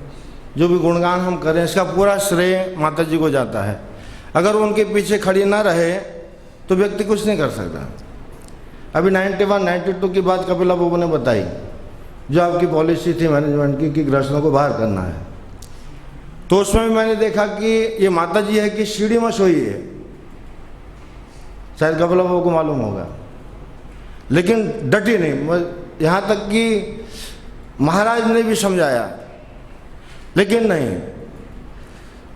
जो भी गुणगान हम कर रहे हैं, इसका पूरा श्रेय माता जी को जाता है। अगर उनके पीछे खड़ी ना रहे तो व्यक्ति कुछ नहीं कर सकता। अभी 91-92 की बात कपिला बाबू ने बताई, जो आपकी पॉलिसी थी मैनेजमेंट की कि गृहस्थों को बाहर करना है, तो उसमें भी मैंने देखा कि ये माता जी है कि सीढ़ी में सोई है, शायद कपिला बाबू को मालूम होगा, लेकिन डटी नहीं। यहाँ तक कि महाराज ने भी समझाया, लेकिन नहीं।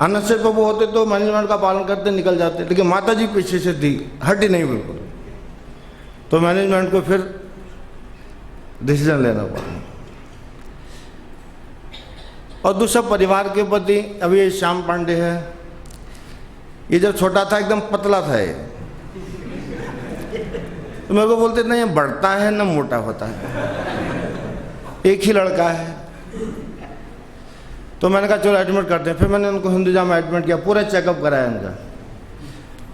आनंद शेठ प्रभु होते तो मैनेजमेंट का पालन करते निकल जाते, लेकिन माता जी पीछे से थी, हटी नहीं बिल्कुल। तो मैनेजमेंट को फिर डिसीजन लेना पड़ा। और दूसरा परिवार के प्रति, अभी ये श्याम पांडे है, ये जब छोटा था एकदम पतला था ये, तो मेरे को बोलते ना ये बढ़ता है ना मोटा होता है, एक ही लड़का है। तो मैंने कहा चलो एडमिट करते हैं। फिर मैंने उनको हिंदुजा में एडमिट किया, पूरा चेकअप कराया उनका।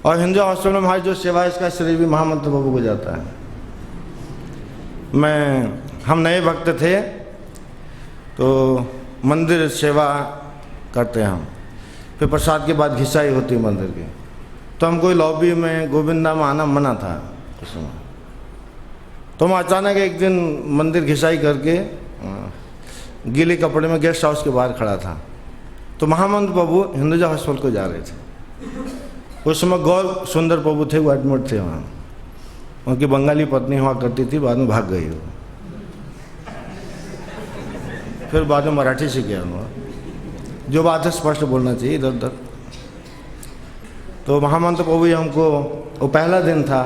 और हिंदुजा हॉस्पिटल में हमारी जो सेवा है इसका श्रेय भी महामंत्र बाबू को जाता है। हम नए भक्त थे तो मंदिर सेवा करते हैं हम, फिर प्रसाद के बाद घिसाई होती है मंदिर की, तो हमको लॉबी में गोविंदा में आना मना था उस समय। तो मैं अचानक एक दिन मंदिर घिसाई करके गीले कपड़े में गेस्ट हाउस के बाहर खड़ा था, तो महामंत्र प्रभु हिंदुजा हॉस्पिटल को जा रहे थे। उस समय गौर सुंदर प्रभु थे, वो एडमिट थे वहाँ। उनकी बंगाली पत्नी हुआ करती थी, बाद में भाग गई वो, फिर बाद में मराठी सीख गया उन्होंने। जो बात है स्पष्ट बोलना चाहिए इधर उधर। तो महामंत्र प्रभु हमको, वो पहला दिन था,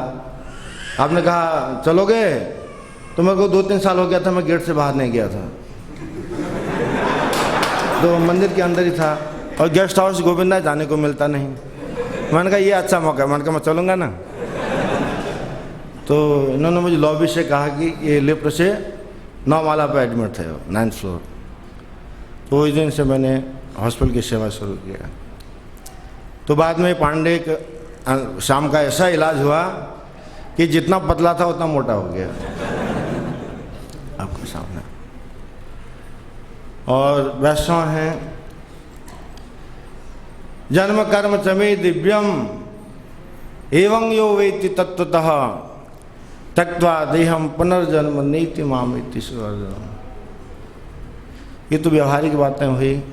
आपने कहा चलोगे, तो मेरे को 2-3 साल हो गया था, मैं गेट से बाहर नहीं गया था, तो मंदिर के अंदर ही था। और गेस्ट हाउस गोविंदा जाने को मिलता नहीं। मैंने कहा ये अच्छा मौका है, मैंने कहा मैं चलूँगा ना। तो इन्होंने मुझे लॉबी से कहा कि ये लिफ्ट से 9 माला पर एडमिट थे, 9th फ्लोर। तो उस दिन से मैंने हॉस्पिटल की सेवा शुरू किया। तो बाद में पांडे शाम का ऐसा इलाज हुआ कि जितना पतला था उतना मोटा हो गया आपके सामने। और वैष्णव हैं, जन्म कर्म चमे दिव्यम एवं यो वेति तत्वतः त्यक्त्वा देहम पुनर्जन्म नीति मामिति सुवर्जनम। ये तो व्यवहारिक बातें हुई।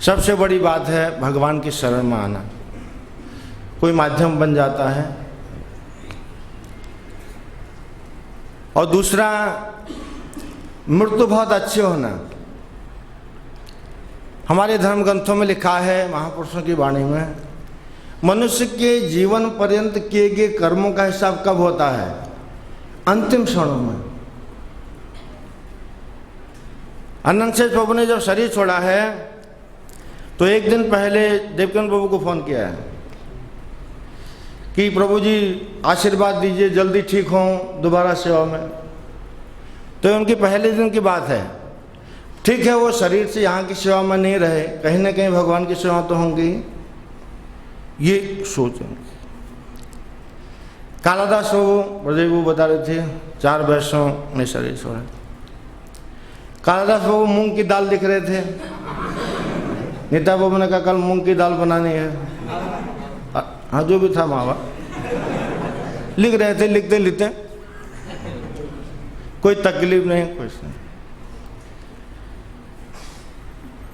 सबसे बड़ी बात है भगवान की शरण में आना, कोई माध्यम बन जाता है। और दूसरा, मृत्यु बहुत अच्छे होना। हमारे धर्म ग्रंथों में लिखा है, महापुरुषों की वाणी में, मनुष्य के जीवन पर्यंत किए गए कर्मों का हिसाब कब होता है? अंतिम क्षणों में। आनंद शेष प्रभु ने जब शरीर छोड़ा है तो एक दिन पहले देवकिन प्रभु को फोन किया है कि प्रभु जी आशीर्वाद दीजिए, जल्दी ठीक हों दोबारा सेवा में। तो उनकी पहले दिन की बात है। ठीक है, वो शरीर से यहाँ की सेवा में नहीं रहे, कहीं ना कहीं भगवान की सेवा तो होंगी, ये सोचें। कालादास प्रभु ब्रजदेव प्रभु बता रहे थे 4 वैष्णव ने शरीर छोड़ा। कालादास प्रभु मूंग की दाल लिख रहे थे। नीता बाबू ने कहा कल मूंग की दाल बनानी है। हाँ, जो भी था मावा लिख रहे थे, लिखते लिखते कोई तकलीफ नहीं, कुछ नहीं।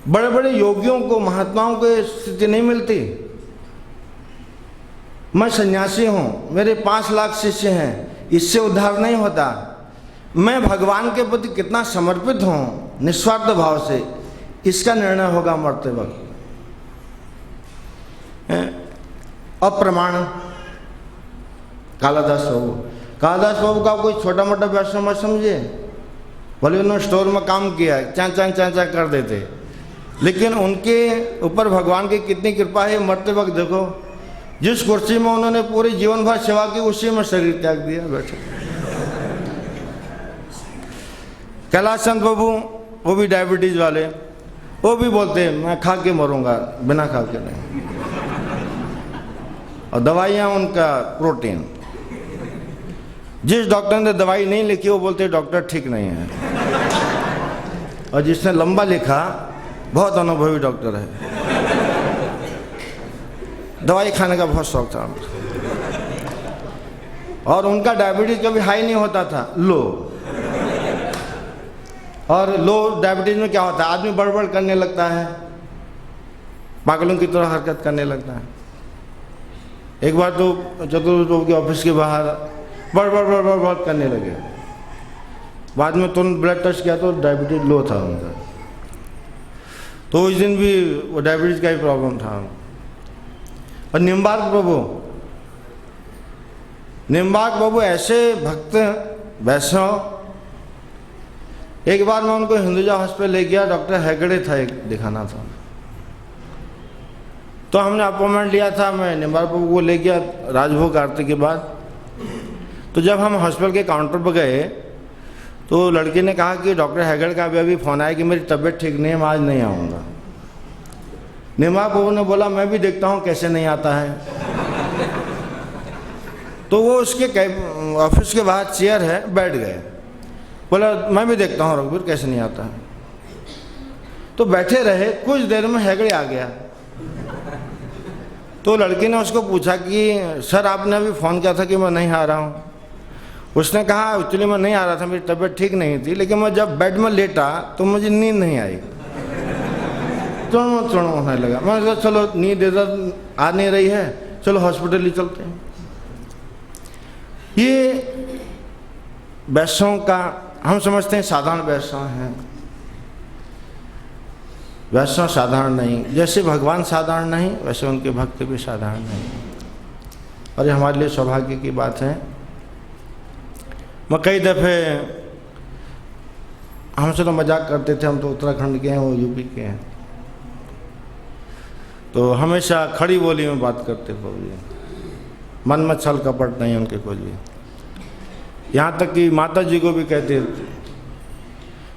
बड़े बड़े योगियों को, महात्माओं को स्थिति नहीं मिलती। मैं सन्यासी हूं, मेरे 5 लाख शिष्य हैं, इससे उद्धार नहीं होता। मैं भगवान के प्रति कितना समर्पित हूं निस्वार्थ भाव से, इसका निर्णय होगा मरते वक्त। अप्रमाण कालादास बाबू का कोई छोटा मोटा वैष्णव मत समझे, भले उन्होंने स्टोर में काम किया, चा कर देते, लेकिन उनके ऊपर भगवान की कितनी कृपा है। मरते वक्त देखो, जिस कुर्सी में उन्होंने पूरे जीवन भर सेवा की, उसी में शरीर त्याग दिया बैठे। कैलाश चंद प्रभु, वो भी डायबिटीज वाले, वो भी बोलते हैं मैं खा के मरूंगा, बिना खा के नहीं। और दवाइयाँ उनका प्रोटीन। जिस डॉक्टर ने दवाई नहीं लिखी वो बोलते डॉक्टर ठीक नहीं है, और जिसने लंबा लिखा बहुत अनुभवी डॉक्टर है। दवाई खाने का बहुत शौक था, और उनका डायबिटीज कभी हाई नहीं होता था, लो। और लो डायबिटीज में क्या होता है, आदमी बड़बड़ करने लगता है, पागलों की तरह हरकत करने लगता है। एक बार तो चतुर्वेद के ऑफिस के बाहर बड़ करने लगे। बाद में तुरंत ब्लड टेस्ट किया तो डायबिटीज लो था उनका। तो उस दिन भी वो डायबिटीज का ही प्रॉब्लम था। और निम्बार्क प्रभु ऐसे भक्त वैष्णव। एक बार मैं उनको हिंदुजा हॉस्पिटल ले गया, डॉक्टर हेगड़े था, एक दिखाना था, तो हमने अपॉइंटमेंट लिया था। मैं निम्बार्क प्रभु को ले गया राजभोग आरती के बाद। तो जब हम हॉस्पिटल के काउंटर पर गए तो लड़के ने कहा कि डॉक्टर हेगड़ का अभी फोन आया कि मेरी तबीयत ठीक नहीं है, मैं आज नहीं आऊँगा। निम्बार्क प्रभु ने बोला मैं भी देखता हूँ कैसे नहीं आता है। तो वो उसके ऑफिस के बाहर चेयर है, बैठ गए। बोला मैं भी देखता हूँ रघुवीर कैसे नहीं आता है। तो बैठे रहे, कुछ देर में हेगड़े आ गया। तो लड़के ने उसको पूछा कि सर आपने अभी फ़ोन किया था कि मैं नहीं आ रहा हूँ। उसने कहा एक्चुअली मैं नहीं आ रहा था, मेरी तबीयत ठीक नहीं थी, लेकिन मैं जब बेड में लेटा तो मुझे नींद नहीं आई, चुण होने लगा। मैं सोचा चलो नींद इधर आ नहीं रही है, चलो हॉस्पिटल ही चलते हैं। ये वैष्णव का हम समझते हैं साधारण वैष्णव हैं। वैष्णव साधारण नहीं, जैसे भगवान साधारण नहीं वैसे उनके भक्त भी साधारण नहीं। और ये हमारे लिए सौभाग्य की बात है। मैं कई दफ़े, हमसे तो मजाक करते थे, हम तो उत्तराखंड के हैं, वो यूपी के हैं, तो हमेशा खड़ी बोली में बात करते प्रभु जी, मन में छल कपट नहीं उनके कुछ भी। यहाँ तक कि माता जी को भी कहते थे,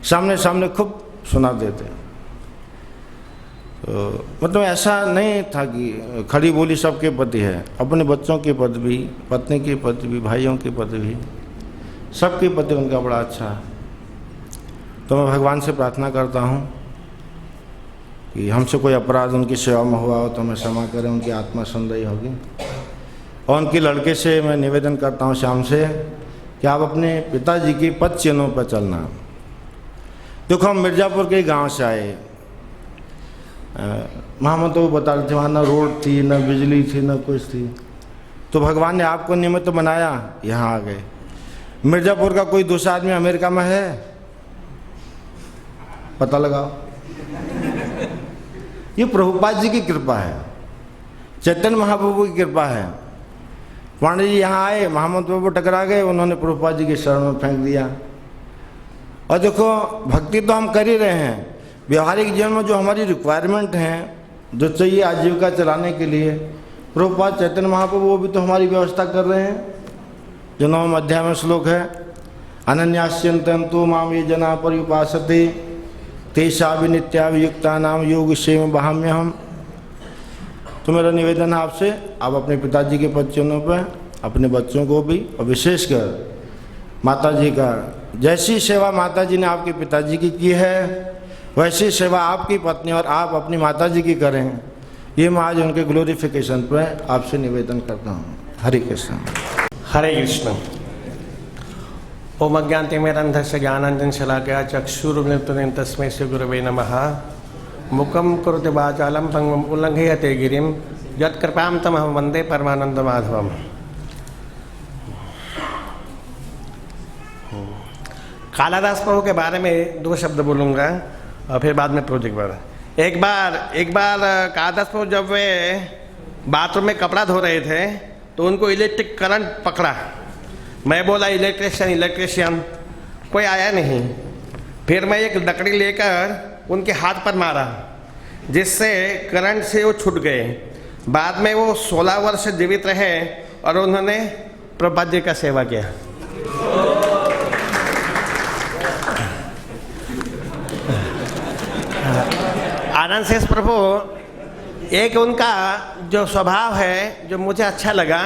सामने सामने खूब सुना देते। तो मतलब ऐसा नहीं था कि खड़ी बोली सबके प्रति है, अपने बच्चों के प्रति भी, पत्नी के प्रति भी, भाइयों के प्रति भी, सबके प्रति उनका बड़ा अच्छा है। तो मैं भगवान से प्रार्थना करता हूँ कि हमसे कोई अपराध उनकी सेवा में हुआ हो तो हमें क्षमा करें, उनकी आत्मा सुंदरी होगी। और उनके लड़के से मैं निवेदन करता हूँ शाम से कि आप अपने पिताजी के पद चिन्हों पर चलना। देखो हम मिर्ज़ापुर के गांव से आए, वहाँ में तो बता रहे थे वहाँ ना रोड थी, ना बिजली थी, ना कुछ थी। तो भगवान ने आपको निमित्त बनाया, यहाँ आ गए। मिर्ज़ापुर का कोई दूसरा आदमी अमेरिका में है, पता लगाओ। ये प्रभुपाद जी की कृपा है। चैतन्य महाप्रभु की कृपा है। पांडे जी यहाँ आए, मोहम्मद प्रभु टकरा गए, उन्होंने प्रभुपाद जी के शरण में फेंक दिया। और देखो भक्ति तो हम कर ही रहे हैं, व्यवहारिक जीवन में जो हमारी रिक्वायरमेंट हैं, जो चाहिए आजीविका चलाने के लिए, प्रभुपाद चैतन्य महाप्रभु वो भी तो हमारी व्यवस्था कर रहे हैं। जो 9वें अध्याय में श्लोक है, अनन्यास्यन्तं तु माम ये जना पर्युपासते तेषाभिनित्याभियुक्ता नाम योग क्षेम बहाम्यहम्। तो मेरा निवेदन है आपसे, आप अपने पिताजी के पदचिन्हों पर अपने बच्चों को भी, और विशेषकर माता जी का, जैसी सेवा माता जी ने आपके पिताजी की है वैसी सेवा आपकी पत्नी और आप अपनी माता जी की करें। ये मैं आज उनके ग्लोरिफिकेशन पर आपसे निवेदन करता हूँ। हरे कृष्ण। हरे कृष्ण। ओम अज्ञानतिमिरन्धस्य ज्ञानाञ्जनशलाकया चक्षुरुन्मिलितं तस्मै श्रीगुरवे नमः। मुखं करोति वाचालं पंगुं उल्लङ्घयते गिरिं यत्कृपां तमहं वन्दे परमानन्दमाधवम्। कालादास प्रभु के बारे में 2 शब्द बोलूँगा और फिर बाद में प्रोजेक्ट पर। एक बार कालादास प्रभु जब वे बाथरूम में कपड़ा धो रहे थे तो उनको इलेक्ट्रिक करंट पकड़ा। मैं बोला इलेक्ट्रिशियन, कोई आया नहीं। फिर मैं एक लकड़ी लेकर उनके हाथ पर मारा, जिससे करंट से वो छूट गए। बाद में वो 16 वर्ष जीवित रहे और उन्होंने प्रभुपाद जी का सेवा किया। आनंद शेष प्रभु, एक उनका जो स्वभाव है जो मुझे अच्छा लगा,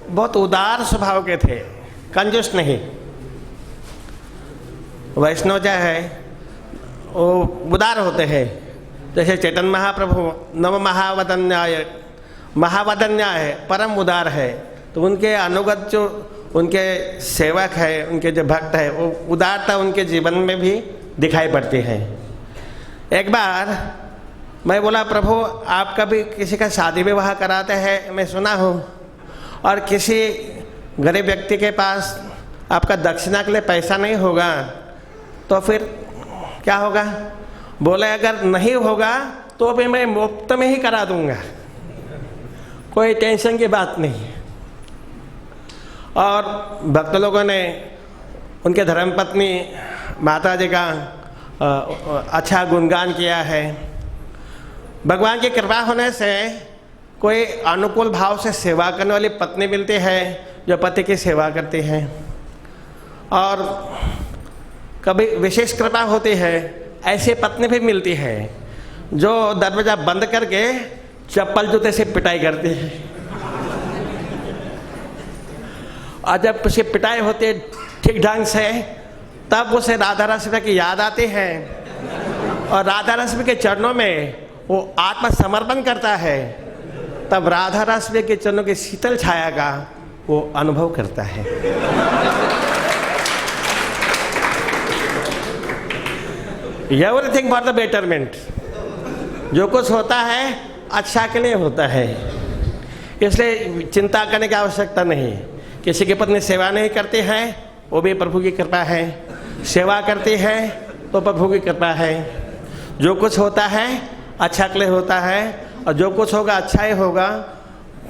बहुत उदार स्वभाव के थे, कंजूस नहीं। वैष्णव जो है वो उदार होते हैं। जैसे चैतन्य महाप्रभु नव महावदन्याय है, परम उदार है। तो उनके अनुगत जो उनके सेवक है, उनके जो भक्त है, वो उदारता उनके जीवन में भी दिखाई पड़ती है। एक बार मैं बोला, प्रभु आप कभी किसी का शादी विवाह कराते हैं, मैं सुना हूँ, और किसी गरीब व्यक्ति के पास आपका दक्षिणा के लिए पैसा नहीं होगा तो फिर क्या होगा? बोले अगर नहीं होगा तो भी मैं मुफ्त में ही करा दूंगा, कोई टेंशन की बात नहीं। और भक्त लोगों ने उनके धर्मपत्नी माता जी का अच्छा गुणगान किया है। भगवान की कृपा होने से कोई अनुकूल भाव से सेवा करने वाली पत्नी मिलती है जो पति की सेवा करती है। और कभी विशेष कृपा होती है, ऐसी पत्नी भी मिलती है जो दरवाजा बंद करके चप्पल जूते से पिटाई करती है। और जब उसे पिटाई होती है ठीक ढंग से, तब उसे राधा रश्मि की याद आती है और राधा रश्मि के चरणों में वो आत्मसमर्पण करता है। तब राधा रश्मि के चरणों की शीतल छाया का वो अनुभव करता है। एवरीथिंग फॉर द बेटरमेंट, जो कुछ होता है अच्छा के लिए होता है, इसलिए चिंता करने की आवश्यकता नहीं। किसी की पत्नी सेवा नहीं करती है, वो भी प्रभु की कृपा है। सेवा करती है तो प्रभु की कृपा है। जो कुछ होता है अच्छा के लिए होता है, और जो कुछ होगा अच्छा ही होगा।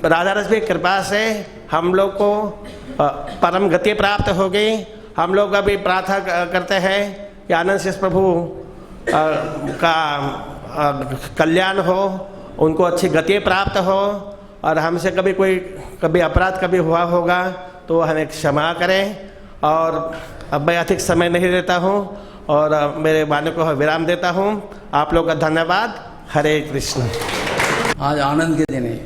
राधा रस की कृपा से हम लोग को परम गति प्राप्त होगी। हम लोग अभी प्रार्थना करते हैं कि आनंद शेष प्रभु का कल्याण हो, उनको अच्छी गति प्राप्त हो, और हमसे कभी अपराध कभी हुआ होगा तो हमें क्षमा करें। और अब मैं अधिक समय नहीं देता हूँ और मेरे वाणी को विराम देता हूँ। आप लोग का धन्यवाद। हरे कृष्ण। आज आनंद के दिन है।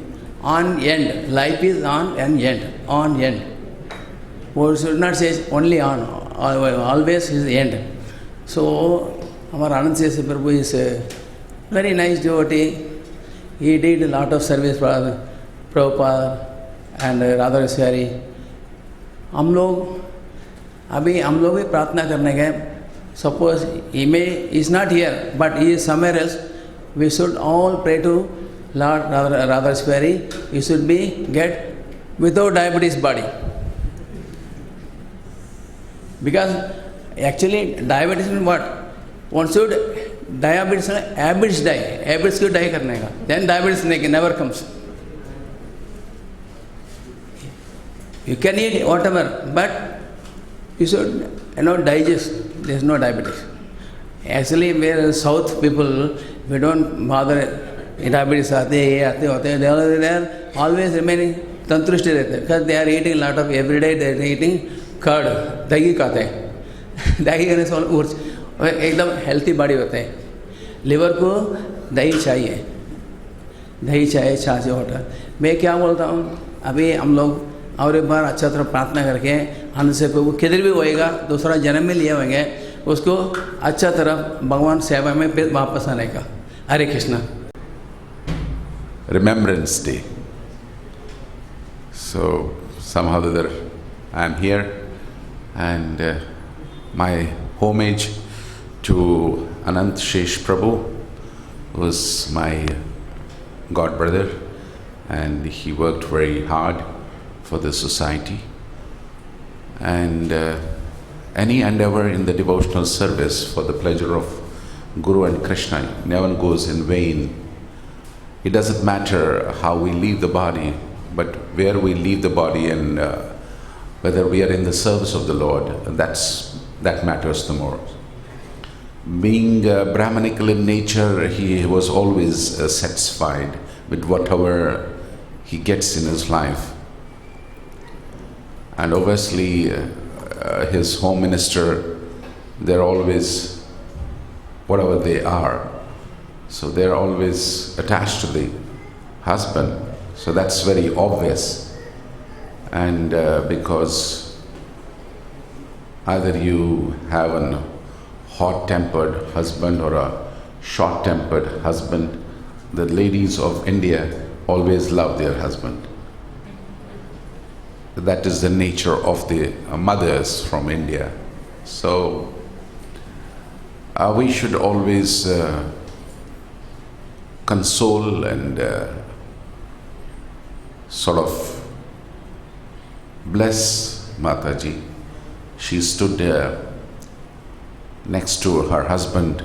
On and, life is on and and, on and. वो should not say only on, always is and. So हमारा आनंद से Prabhu is very nice devotee. He did a lot of service for Prabhupada and Radharishwari. हम लोग भी प्रार्थना करने गए. Suppose he is not here, but he is somewhere else. We should all pray to Lord Radharishwari. He should get without diabetes body. Because actually diabetes means what? One should habits die. Habits को die करने का. Then diabetes never comes. You can eat whatever, but you should digest. There is no diabetes. Actually, where South people, we don't bother. Diabetes they are always remaining tantrishti because they are eating a lot of every day. They are eating curd, dahi खाते हैं. dahi खाने से एकदम healthy body होते हैं. Liver को दही चाहिए, दही चाहिए, छाछ वाटर. मैं क्या बोलता हूँ, अभी हम लोग और एक बार अच्छा तरह प्रार्थना करके आनंद से प्रभु किधर भी होएगा, दूसरा जन्म में लिए होंगे, उसको अच्छा तरह भगवान सेवा में फिर वापस आने का. हरे Krishna. Remembrance Day. So somehow or other I am here, and my homage to Anant Shesh Prabhu, who is my god brother, and he worked very hard for the society. And any endeavor in the devotional service for the pleasure of Guru and Krishna never goes in vain. It doesn't matter how we leave the body, but where we leave the body, and whether we are in the service of the Lord, that matters the more. Being Brahmanical in nature, he was always satisfied with whatever he gets in his life. And obviously, his home minister, they're always, whatever they are, so they're always attached to the husband. So that's very obvious. And because either you have a hot-tempered husband or a short-tempered husband, the ladies of India always love their husband. That is the nature of the mothers from India. So we should always console and sort of bless Mataji. She stood next to her husband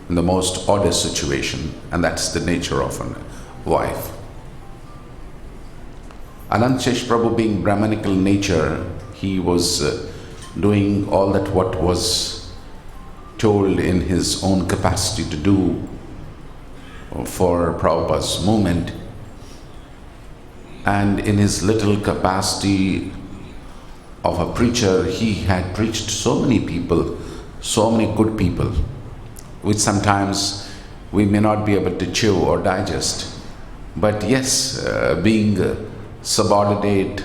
in the most oddest situation, and that's the nature of a wife. Anant Shesh Prabhu, being Brahmanical nature, he was doing all that what was told in his own capacity to do for Prabhupada's movement. And in his little capacity of a preacher, he had preached so many people, so many good people, which sometimes we may not be able to chew or digest. But yes, being subordinate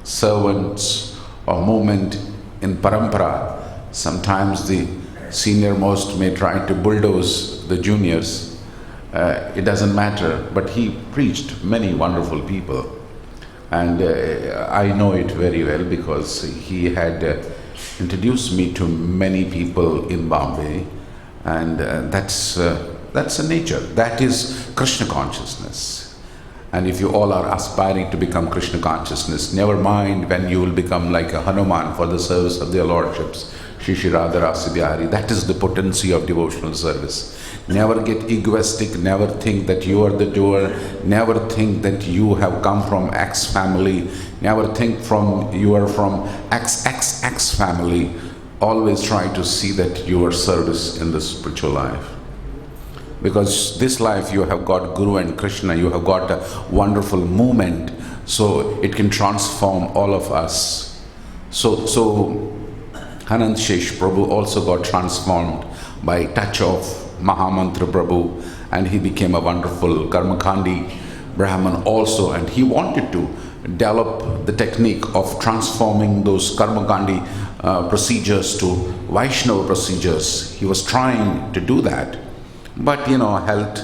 servants or movement in parampara, sometimes the senior most may try to bulldoze the juniors. It doesn't matter, but he preached many wonderful people, and I know it very well because he had introduced me to many people in Bombay, and that's a nature. That is Krishna consciousness. And if you all are aspiring to become Krishna consciousness, never mind when you will become like a Hanuman for the service of their lordships, Shri Shri Radha Rasa Bihari. That is the potency of devotional service. Never get egoistic, never think that you are the doer, never think that you have come from X family, never think you are from XXX family. Always try to see that you are service in the spiritual life. Because this life you have got Guru and Krishna, you have got a wonderful movement, so it can transform all of us. So Anant Shesh Prabhu also got transformed by touch of Mahamantra Prabhu, and he became a wonderful Karmakandi Brahman also, and he wanted to develop the technique of transforming those Karmakandi procedures to Vaishnava procedures. He was trying to do that. But health,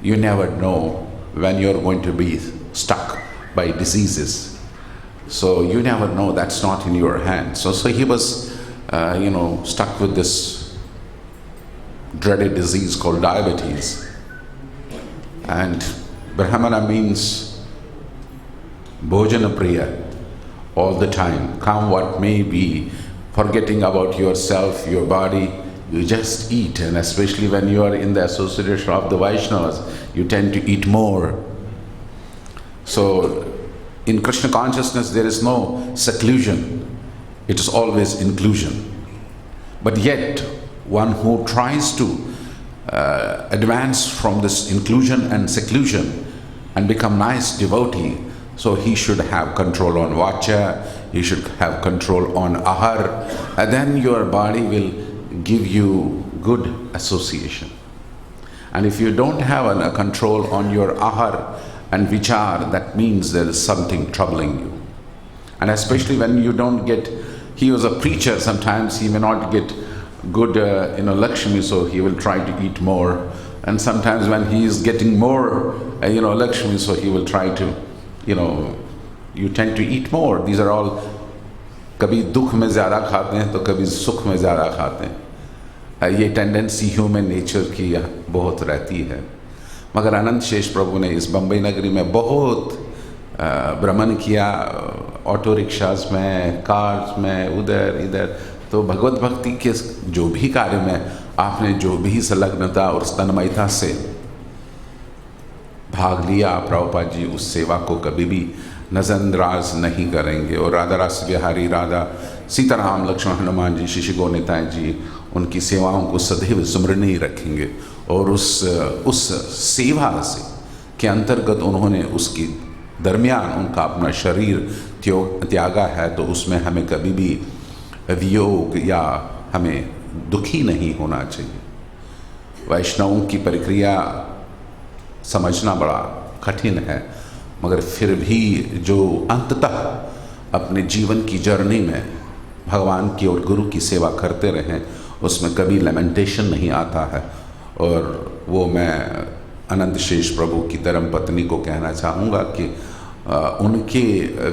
you never know when you're going to be struck by diseases. So you never know, that's not in your hands. So he was, stuck with this dreaded disease called diabetes. And Brahmana means Bhojana Priya, all the time. Come what may be, forgetting about yourself, your body, you just eat. And especially when you are in the association of the Vaishnavas, you tend to eat more. So In Krishna consciousness, there is no seclusion, it is always inclusion. But yet, one who tries to advance from this inclusion and seclusion and become nice devotee, so he should have control on vacha, he should have control on ahar, and then your body will give you good association. And if you don't have a control on your ahar and vichar, that means there is something troubling you. And especially when you don't get, he was a preacher, sometimes he may not get good Lakshmi, so he will try to eat more. And sometimes when he is getting more Lakshmi, so he will try to, you tend to eat more. These are all, kabhi dukh mein zyada khate hain to kabhi sukh mein zyada khate hain. ये tendency human nature की बहुत रहती है। मगर अनंत शेष प्रभु ने इस बम्बई नगरी में बहुत भ्रमण किया, ऑटो रिक्शाज में, कार्स में, उधर इधर। तो भगवत भक्ति के जो भी कार्य में आपने जो भी संलग्नता और तन्मयता से भाग लिया, प्रभुपाद जी उस सेवा को कभी भी नज़रअंदाज नहीं करेंगे। और राधा रास बिहारी, राधा सीताराम, लक्ष्मण, हनुमान जी, शिशि गौनिताई जी, उनकी सेवाओं को सदैव स्मरणीय रखेंगे। और उस सेवा से के अंतर्गत उन्होंने उसकी दरमियान उनका अपना शरीर त्यागा है, तो उसमें हमें कभी भी वियोग या हमें दुखी नहीं होना चाहिए। वैष्णवों की प्रक्रिया समझना बड़ा कठिन है, मगर फिर भी जो अंततः अपने जीवन की जर्नी में भगवान की और गुरु की सेवा करते रहें, उसमें कभी लेमेंटेशन नहीं आता है। और वो मैं अनंत शेष प्रभु की धर्म पत्नी को कहना चाहूँगा कि उनके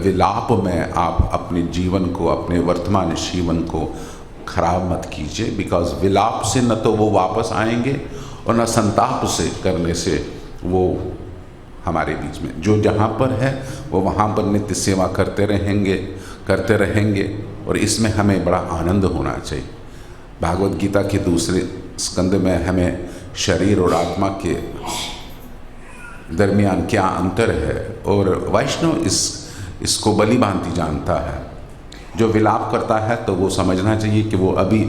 विलाप में आप अपने जीवन को, अपने वर्तमान जीवन को खराब मत कीजिए। बिकॉज विलाप से न तो वो वापस आएंगे और न संताप से करने से वो हमारे बीच में, जो जहाँ पर है वो वहाँ पर नित्य सेवा करते रहेंगे। और इसमें हमें बड़ा आनंद होना चाहिए। भागवत गीता के दूसरे स्कंद में हमें शरीर और आत्मा के दरमियान क्या अंतर है, और वैष्णव इसको बली भांति जानता है। जो विलाप करता है तो वो समझना चाहिए कि वो अभी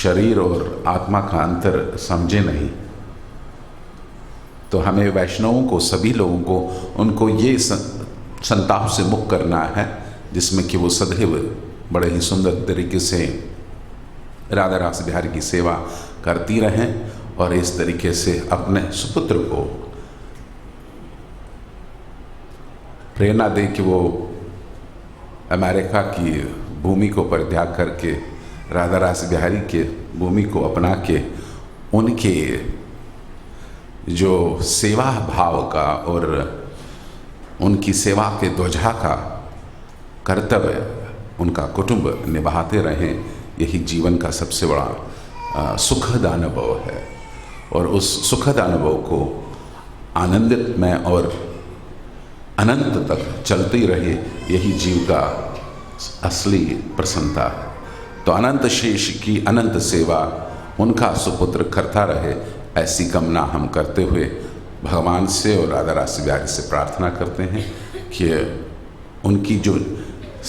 शरीर और आत्मा का अंतर समझे नहीं। तो हमें वैष्णवों को, सभी लोगों को, उनको ये संताप से मुक्त करना है, जिसमें कि वो सदैव बड़े ही सुंदर तरीके से राधा रास बिहारी की सेवा करती रहें और इस तरीके से अपने सुपुत्र को प्रेरणा दे कि वो अमेरिका की भूमि को परित्याग करके राधा रास बिहारी के भूमि को अपना के उनके जो सेवा भाव का और उनकी सेवा के ध्वजा का कर्तव्य उनका कुटुंब निभाते रहें। यही जीवन का सबसे बड़ा सुखद अनुभव है, और उस सुखद अनुभव को आनंदित में और अनंत तक चलती रहे, यही जीव का असली प्रसन्नता है। तो अनंत शेष की अनंत सेवा उनका सुपुत्र करता रहे, ऐसी कामना हम करते हुए भगवान से और राधा रास बिहारी से प्रार्थना करते हैं कि उनकी जो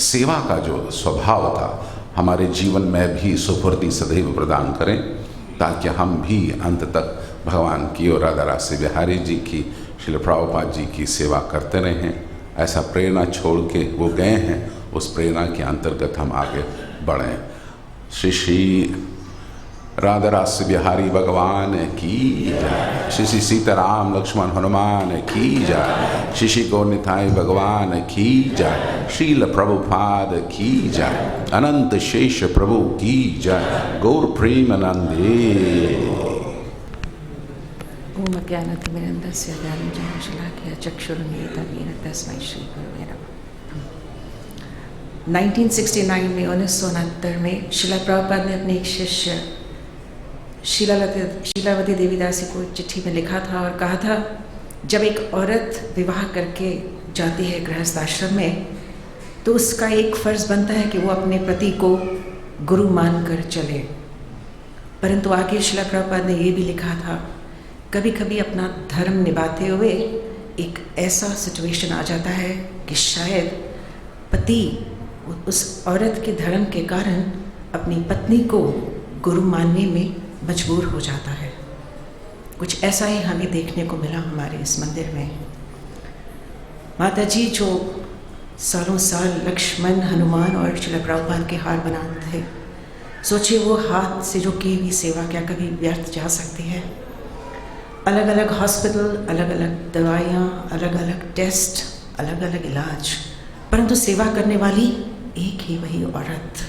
सेवा का जो स्वभाव था हमारे जीवन में भी सुपूर्ति सदैव प्रदान करें, ताकि हम भी अंत तक भगवान की और राधा रास बिहारी जी की, श्रील प्रभुपाद जी की सेवा करते रहें। ऐसा प्रेरणा छोड़ के वो गए हैं, उस प्रेरणा के अंतर्गत हम आगे बढ़ें। श्री श्री राधा रास बिहारी भगवान की जय, श्री श्री सीताराम लक्ष्मण हनुमान की जय, श्री श्री गौरनिताई भगवान की जय, श्रील प्रभुपाद की जय, अनंत शेष प्रभु की जय, गौर प्रेमानंदे। ओम ज्ञानतिमिरन्दस्य ज्ञानञ्जनं शलाकया चक्षुरुन्मीलितं येन तस्मै श्रीगुरवे नमः। 1969 में 1969 में शिला प्रभुपाद ने अपने एक शिष्य शीलावती देवीदासी को चिट्ठी में लिखा था और कहा था, जब एक औरत विवाह करके जाती है गृहस्थ आश्रम में, तो उसका एक फ़र्ज़ बनता है कि वो अपने पति को गुरु मानकर चले। परंतु आगे शिला प्रभुपाद ने ये भी लिखा था, कभी कभी अपना धर्म निभाते हुए एक ऐसा सिचुएशन आ जाता है कि शायद पति उस औरत के धर्म के कारण अपनी पत्नी को गुरु मानने में मजबूर हो जाता है। कुछ ऐसा ही हमें देखने को मिला हमारे इस मंदिर में। माता जी जो सालों साल लक्ष्मण, हनुमान और श्रील प्रभुपाद के हार बनाते थे, सोचिए वो हाथ से जो की हुई सेवा क्या कभी व्यर्थ जा सकती है। अलग अलग हॉस्पिटल, अलग अलग दवाइयाँ, अलग अलग टेस्ट, अलग अलग इलाज, परंतु सेवा करने वाली एक ही वही औरत।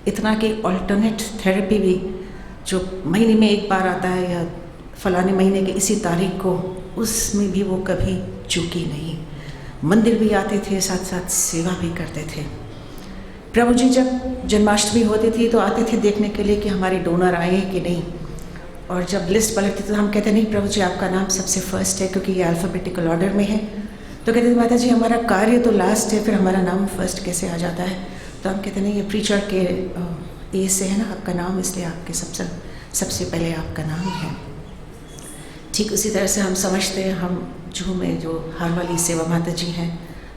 इतना कि ऑल्टरनेट थेरेपी भी जो महीने में एक बार आता है या फलाने महीने के इसी तारीख को, उसमें भी वो कभी चूकी नहीं। मंदिर भी आते थे, साथ साथ सेवा भी करते थे। प्रभु जी जब जन्माष्टमी होती थी तो आते थे देखने के लिए कि हमारे डोनर आए कि नहीं, और जब लिस्ट पलटती तो हम कहते नहीं प्रभु जी आपका नाम सबसे फर्स्ट है क्योंकि ये अल्फ़ाबेटिकल ऑर्डर में है। तो कहते थे माता जी हमारा कार्य तो लास्ट है, फिर हमारा नाम फर्स्ट कैसे आ जाता है। तो हम कहते नहीं ये प्रीचर के ए से है ना आपका नाम, इसलिए आपके सबसे पहले आपका नाम है। ठीक उसी तरह से हम समझते हैं, हम जूहू में जो हार वाली सेवा माता जी हैं,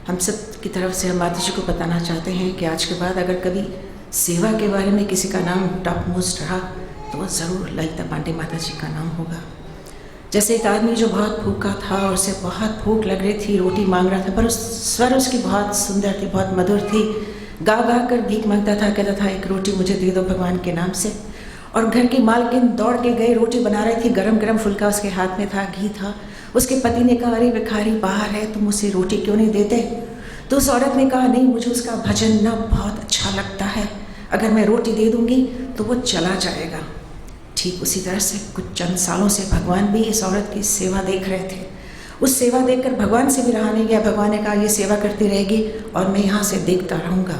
हम सब की तरफ से हम माता जी को बताना चाहते हैं कि आज के बाद अगर कभी सेवा के बारे में किसी का नाम टॉप मोस्ट रहा तो वो ज़रूर ललिता पांडे माता जी का नाम होगा। जैसे एक आदमी जो बहुत भूखा था और उसे बहुत भूख लग रही थी, रोटी मांग रहा था, पर उस स्वर उसकी बहुत सुंदर थी, बहुत मधुर थी, गा गा कर भीख मांगता था, कहता था एक रोटी मुझे दे दो भगवान के नाम से। और घर की मालकिन दौड़ के गई, रोटी बना रही थी, गरम गरम फुल्का उसके हाथ में था, घी था। उसके पति ने कहा अरे भिखारी बाहर है, तुम उसे रोटी क्यों नहीं देते? तो उस औरत ने कहा नहीं मुझे उसका भजन ना बहुत अच्छा लगता है, अगर मैं रोटी दे दूंगी तो वो चला जाएगा। ठीक उसी तरह से कुछ चंद सालों से भगवान भी इस औरत की सेवा देख रहे थे। उस सेवा देखकर भगवान से भी रहा नहीं गया। भगवान ने कहा ये सेवा करती रहेगी और मैं यहाँ से देखता रहूँगा।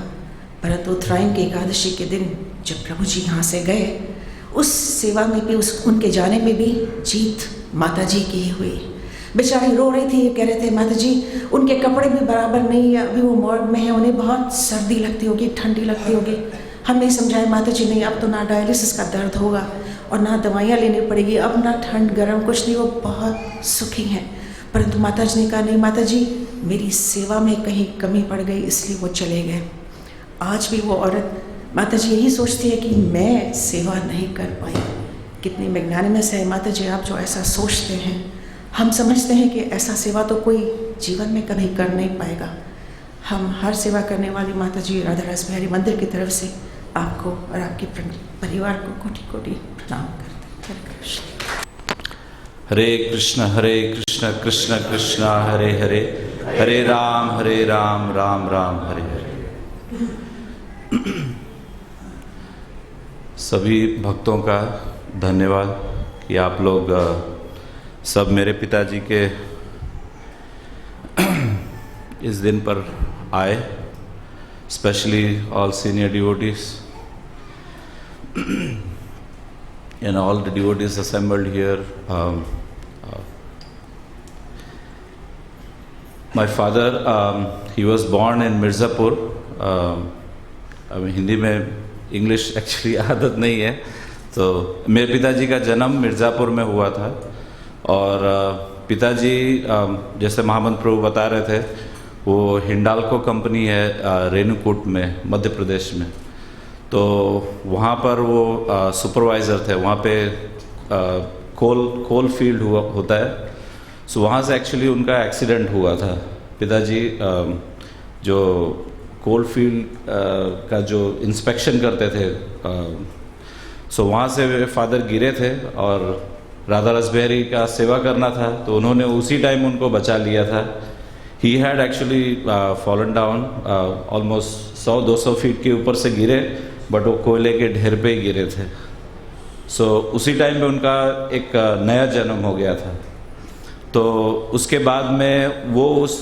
परंतु उत्तरायण की एकादशी के दिन जब प्रभु जी यहाँ से गए, उस सेवा में भी उनके जाने में भी जीत माता जी की हुई। बेचारी रो रही थी, ये कह रहे थे माता जी उनके कपड़े भी बराबर नहीं है, अभी वो मॉर्ग में है, उन्हें बहुत सर्दी लगती होगी, ठंडी लगती होगी। हमने समझाया माता जी नहीं अब तो ना डायलिसिस का दर्द होगा और ना दवाइयाँ लेनी पड़ेगी, अब ना ठंड गर्म कुछ नहीं, वो बहुत सुखी हैं। परंतु माता जी ने कहा नहीं माता जी मेरी सेवा में कहीं कमी पड़ गई, इसलिए वो चले गए। आज भी वो औरत माता जी यही सोचती है कि मैं सेवा नहीं कर पाई। कितनी मैग्नानिमस है माता जी आप जो ऐसा सोचते हैं। हम समझते हैं कि ऐसा सेवा तो कोई जीवन में कभी कर नहीं पाएगा। हम हर सेवा करने वाली माता जी राधा रस बिहारी मंदिर की तरफ से आपको और आपके परिवार को कोटि कोटि प्रणाम करते हैं। हरे कृष्ण हरे कृष्ण कृष्ण कृष्ण हरे हरे, हरे राम राम राम हरे हरे। सभी भक्तों का धन्यवाद कि आप लोग सब मेरे पिताजी के इस दिन पर आए, specially all senior devotees and all the devotees assembled here. My father, he was born in Mirzapur. Hindi में इंग्लिश एक्चुअली आदत नहीं है, तो मेरे पिताजी का जन्म मिर्ज़ापुर में हुआ था। और पिताजी जैसे महामंत्र प्रभु बता रहे थे, वो हिंडाल्को कंपनी है रेणुकूट में, मध्य प्रदेश में। तो वहाँ पर वो सुपरवाइज़र थे, वहाँ पे कोल फील्ड होता है। सो वहाँ से एक्चुअली उनका एक्सीडेंट हुआ था। पिताजी जो कोल फील्ड का जो इंस्पेक्शन करते थे, सो वहाँ से फादर गिरे थे और राधा रस बिहारी का सेवा करना था, तो उन्होंने उसी टाइम उनको बचा लिया था। He had actually fallen down, almost 100-200 feet के ऊपर से गिरे, बट वो कोयले के ढेर पे ही गिरे थे। सो उसी टाइम पे उनका एक नया जन्म हो गया था। तो उसके बाद में वो उस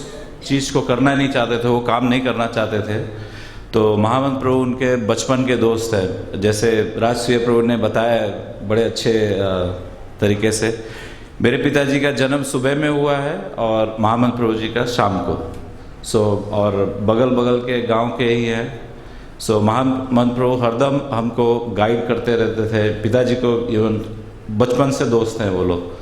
चीज़ को करना नहीं चाहते थे, वो काम नहीं करना चाहते थे। तो महामंत्र प्रभु उनके बचपन के दोस्त हैं, जैसे राजसूय प्रभु ने बताया बड़े अच्छे तरीके से। मेरे पिताजी का जन्म सुबह में हुआ है और महामंत्र प्रभु जी का शाम को। सो और बगल के गांव के ही हैं। सो महामंत्र प्रभु हरदम हमको गाइड करते रहते थे। पिताजी को इवन बचपन से दोस्त हैं वो लोग।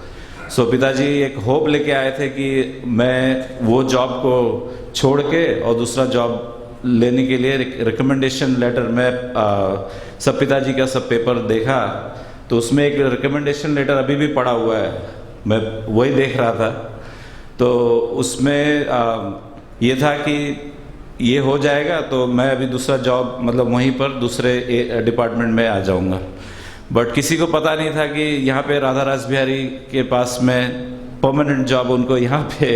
सो पिताजी एक होप लेके आए थे कि मैं वो जॉब को छोड़ के और दूसरा जॉब लेने के लिए रिकमेंडेशन लेटर में सब पिताजी का सब पेपर देखा, तो उसमें एक रिकमेंडेशन लेटर अभी भी पड़ा हुआ है, मैं वही देख रहा था। तो उसमें ये था कि ये हो जाएगा तो मैं अभी दूसरा जॉब मतलब वहीं पर दूसरे डिपार्टमेंट में आ जाऊंगा। बट किसी को पता नहीं था कि यहाँ पे राधा रास बिहारी के पास में परमानेंट जॉब उनको यहाँ पे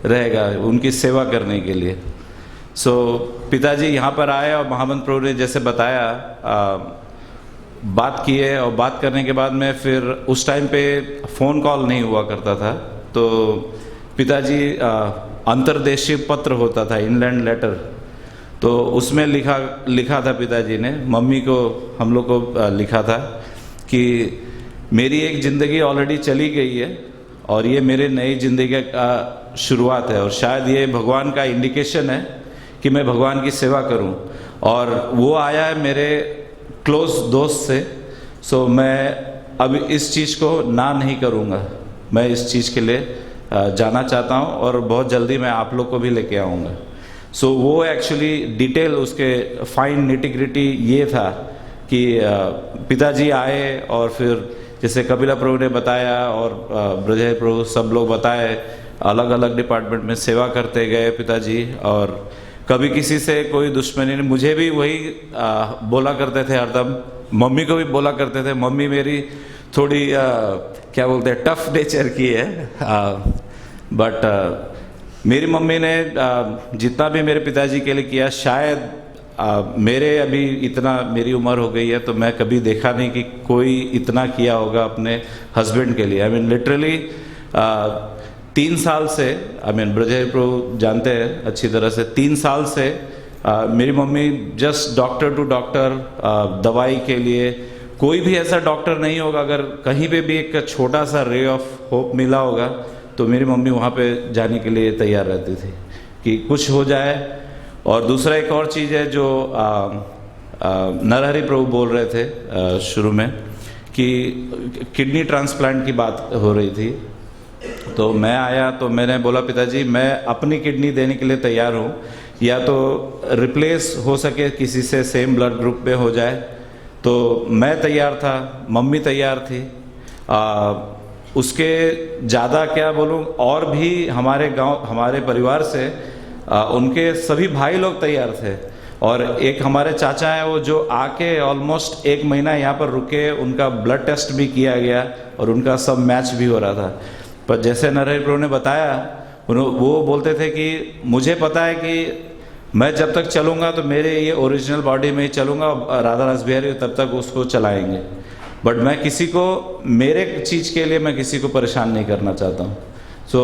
रहेगा उनकी सेवा करने के लिए। सो पिताजी यहाँ पर आए और महामंत्र प्रभु ने जैसे बताया बात किए, और बात करने के बाद में फिर उस टाइम पे फ़ोन कॉल नहीं हुआ करता था, तो पिताजी अंतर्देशीय पत्र होता था, इनलैंड लेटर, तो उसमें लिखा था पिताजी ने मम्मी को, हम लोग को लिखा था कि मेरी एक ज़िंदगी ऑलरेडी चली गई है और ये मेरे नई ज़िंदगी का शुरुआत है, और शायद ये भगवान का इंडिकेशन है कि मैं भगवान की सेवा करूं। और वो आया है मेरे क्लोज दोस्त से, सो मैं अब इस चीज़ को ना नहीं करूंगा, मैं इस चीज़ के लिए जाना चाहता हूं और बहुत जल्दी मैं आप लोग को भी लेके आऊँगा। सो वो एक्चुअली डिटेल उसके फाइन निटिग्रिटी ये था कि पिताजी आए और फिर जैसे कपिला प्रभु ने बताया और ब्रजहरि प्रभु सब लोग बताए, अलग अलग डिपार्टमेंट में सेवा करते गए पिताजी, और कभी किसी से कोई दुश्मनी नहीं। मुझे भी वही बोला करते थे हरदम, मम्मी को भी बोला करते थे। मम्मी मेरी थोड़ी क्या बोलते हैं टफ नेचर की है, बट मेरी मम्मी ने जितना भी मेरे पिताजी के लिए किया, शायद मेरे अभी इतना मेरी उम्र हो गई है तो मैं कभी देखा नहीं कि कोई इतना किया होगा अपने हस्बैंड के लिए। आई मीन लिटरली 3 साल से, आई मीन ब्रजहरि प्रभु जानते हैं अच्छी तरह से, 3 साल से मेरी mummy just doctor to doctor दवाई के लिए, कोई भी ऐसा डॉक्टर नहीं होगा अगर कहीं पे भी एक छोटा सा रे ऑफ होप मिला होगा तो मेरी मम्मी वहाँ पे जाने के लिए तैयार रहती थी कि कुछ हो जाए। और दूसरा एक और चीज़ है जो नरहरि प्रभु बोल रहे थे शुरू में कि किडनी ट्रांसप्लांट की बात हो रही थी, तो मैं आया तो मैंने बोला पिताजी मैं अपनी किडनी देने के लिए तैयार हूँ, या तो रिप्लेस हो सके किसी से सेम ब्लड ग्रुप में हो जाए, तो मैं तैयार था, मम्मी तैयार थी। उसके ज़्यादा क्या बोलूँ, और भी हमारे गांव हमारे परिवार से उनके सभी भाई लोग तैयार थे, और एक हमारे चाचा हैं वो जो आके ऑलमोस्ट 1 महीना यहाँ पर रुके, उनका ब्लड टेस्ट भी किया गया और उनका सब मैच भी हो रहा था। पर जैसे नरहरि प्रभु ने बताया, वो बोलते थे कि मुझे पता है कि मैं जब तक चलूँगा तो मेरे ये ओरिजिनल बॉडी में ही चलूँगा, राधा रास बिहारी तब तक उसको चलाएंगे, बट मैं किसी को मेरे चीज़ के लिए मैं किसी को परेशान नहीं करना चाहता हूँ। सो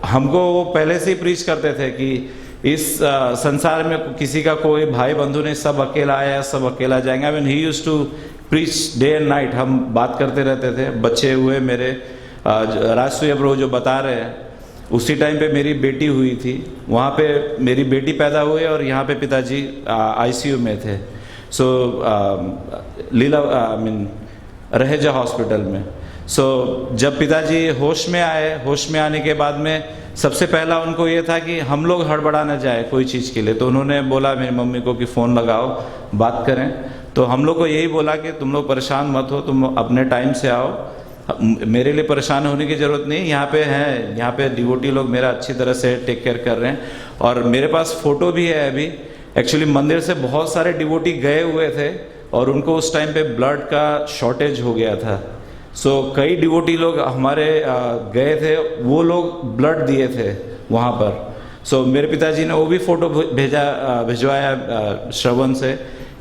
हमको वो पहले से ही प्रीच करते थे कि इस संसार में किसी का कोई भाई बंधु नहीं, सब अकेला आया सब अकेला जाएंगे। I mean he used to preach day and night, हम बात करते रहते थे। बच्चे हुए मेरे, राजसूय प्रभु जो बता रहे हैं, उसी टाइम पे मेरी बेटी हुई थी, वहाँ पे मेरी बेटी पैदा हुई और यहाँ पे पिताजी आईसीयू में थे। सो लीला आई मीन रहेजा हॉस्पिटल में। सो जब पिताजी होश में आए, होश में आने के बाद में सबसे पहला उनको ये था कि हम लोग हड़बड़ा न जाए कोई चीज़ के लिए, तो उन्होंने बोला मेरी मम्मी को कि फ़ोन लगाओ बात करें। तो हम लोग को यही बोला कि तुम लोग परेशान मत हो, तुम अपने टाइम से आओ, मेरे लिए परेशान होने की ज़रूरत नहीं, यहाँ पे हैं, यहाँ पे डिवोटी लोग मेरा अच्छी तरह से टेक केयर कर रहे हैं। और मेरे पास फ़ोटो भी है अभी, एक्चुअली मंदिर से बहुत सारे डिवोटी गए हुए थे और उनको उस टाइम पे ब्लड का शॉर्टेज हो गया था। सो कई डिवोटी लोग हमारे गए थे, वो लोग ब्लड दिए थे वहाँ पर। सो मेरे पिताजी ने वो भी फ़ोटो भिजवाया श्रवण से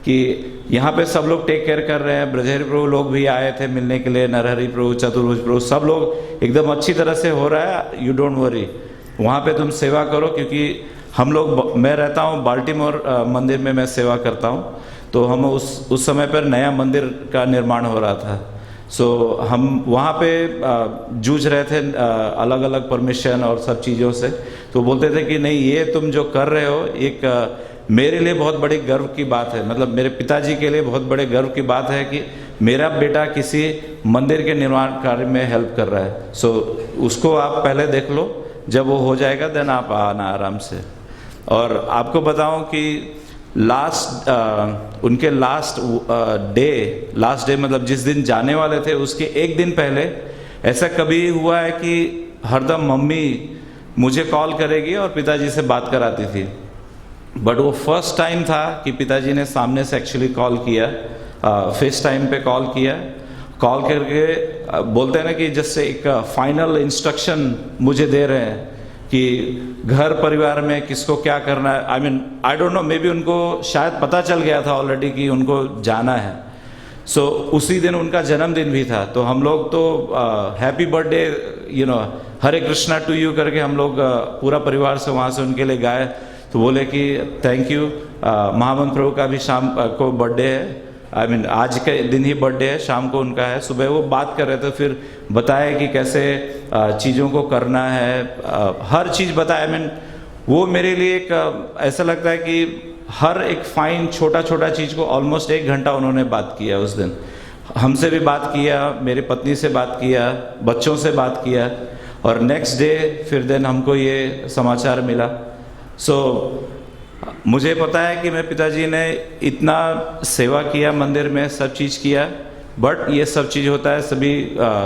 कि यहाँ पे सब लोग टेक केयर कर रहे हैं। ब्रजहरि प्रभु लोग भी आए थे मिलने के लिए, नरहरि प्रभु, चतुर्भुज प्रभु, सब लोग एकदम अच्छी तरह से हो रहा है, यू डोंट वरी, वहाँ पे तुम सेवा करो। क्योंकि हम लोग, मैं रहता हूँ बाल्टीमोर मंदिर में, मैं सेवा करता हूँ, तो हम उस समय पर नया मंदिर का निर्माण हो रहा था। सो हम वहाँ पे जूझ रहे थे अलग अलग परमिशन और सब चीज़ों से। तो बोलते थे कि नहीं, ये तुम जो कर रहे हो एक मेरे लिए बहुत बड़ी गर्व की बात है, मतलब मेरे पिताजी के लिए बहुत बड़े गर्व की बात है कि मेरा बेटा किसी मंदिर के निर्माण कार्य में हेल्प कर रहा है। सो उसको आप पहले देख लो, जब वो हो जाएगा देन आप आना आराम से। और आपको बताऊं कि उनके लास्ट डे मतलब जिस दिन जाने वाले थे उसके एक दिन पहले ऐसा कभी हुआ है कि हरदम मम्मी मुझे कॉल करेगी और पिताजी से बात कराती थी, बट वो फर्स्ट टाइम था कि पिताजी ने सामने से एक्चुअली कॉल किया, फेस टाइम पे कॉल किया, कॉल करके बोलते हैं ना कि जैसे एक फाइनल इंस्ट्रक्शन मुझे दे रहे हैं कि घर परिवार में किसको क्या करना है। I don't know, may be उनको शायद पता चल गया था ऑलरेडी कि उनको जाना है। सो उसी दिन उनका जन्मदिन भी था, तो हम लोग तो happy birthday Hare Krishna to you करके हम लोग पूरा परिवार से वहाँ से उनके लिए गाए। तो बोले कि थैंक यू, महामंत्र प्रभु का भी शाम को बर्थडे है, आज के दिन ही बर्थडे है, शाम को उनका है। सुबह वो बात कर रहे थे, फिर बताया कि कैसे चीज़ों को करना है, हर चीज़ बताया। वो मेरे लिए एक ऐसा लगता है कि हर एक फाइन छोटा छोटा चीज़ को ऑलमोस्ट 1 घंटा उन्होंने बात किया उस दिन। हमसे भी बात किया, मेरी पत्नी से बात किया, बच्चों से बात किया, और नेक्स्ट डे फिर दिन हमको ये समाचार मिला। सो मुझे पता है कि मेरे पिताजी ने इतना सेवा किया, मंदिर में सब चीज़ किया, बट ये सब चीज़ होता है सभी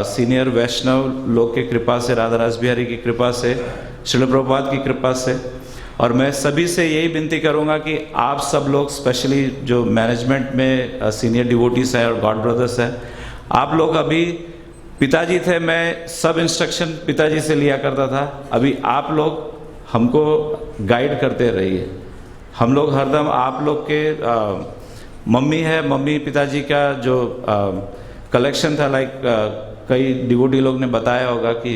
सीनियर वैष्णव लोग की कृपा से, राधा रास बिहारी की कृपा से, श्रील प्रभुपाद की कृपा से। और मैं सभी से यही विनती करूँगा कि आप सब लोग, स्पेशली जो मैनेजमेंट में सीनियर डिवोटीज हैं और गॉड ब्रदर्स हैं, आप लोग अभी पिताजी थे, मैं सब इंस्ट्रक्शन पिताजी से लिया करता था, अभी आप लोग हमको गाइड करते रहिए। हम लोग हरदम आप लोग के मम्मी है, मम्मी पिताजी का जो कलेक्शन था, लाइक कई डिवोटी लोग ने बताया होगा कि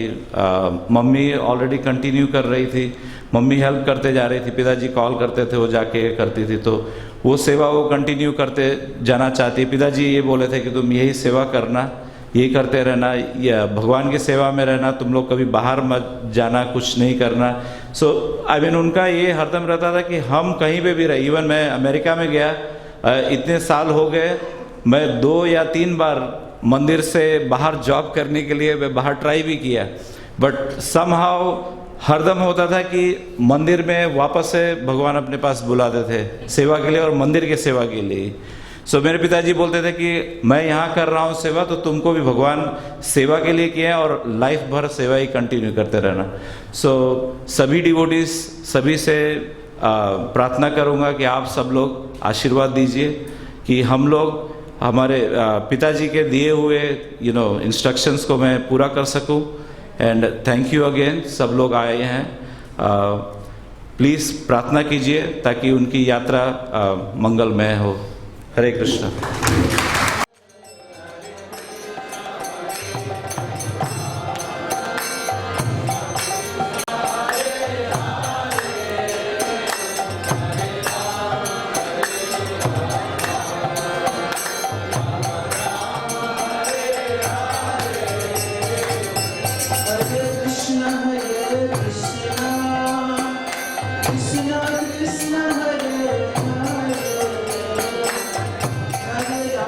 मम्मी ऑलरेडी कंटिन्यू कर रही थी, मम्मी हेल्प करते जा रही थी, पिताजी कॉल करते थे, वो जाके करती थी, तो वो सेवा वो कंटिन्यू करते जाना चाहती। पिताजी ये बोले थे कि तुम यही सेवा करना, यही करते रहना, या भगवान की सेवा में रहना, तुम लोग कभी बाहर मत जाना, कुछ नहीं करना। सो उनका ये हरदम रहता था कि हम कहीं पे भी रहे। इवन मैं अमेरिका में गया, इतने साल हो गए, मैं 2 या 3 बार मंदिर से बाहर जॉब करने के लिए मैं बाहर ट्राई भी किया, बट समहाउ हरदम होता था कि मंदिर में वापस से भगवान अपने पास बुलाते थे सेवा के लिए, और मंदिर के सेवा के लिए। सो मेरे पिताजी बोलते थे कि मैं यहाँ कर रहा हूँ सेवा, तो तुमको भी भगवान सेवा के लिए किया है और लाइफ भर सेवा ही कंटिन्यू करते रहना। सो सभी डिवोटीज, सभी से प्रार्थना करूँगा कि आप सब लोग आशीर्वाद दीजिए कि हम लोग हमारे पिताजी के दिए हुए इंस्ट्रक्शंस को मैं पूरा कर सकूं। एंड थैंक यू अगेन, सब लोग आए हैं, प्लीज़ प्रार्थना कीजिए ताकि उनकी यात्रा मंगलमय हो। हरे Krishna. Krishna Krishna Hare Hare Hare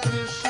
Krishna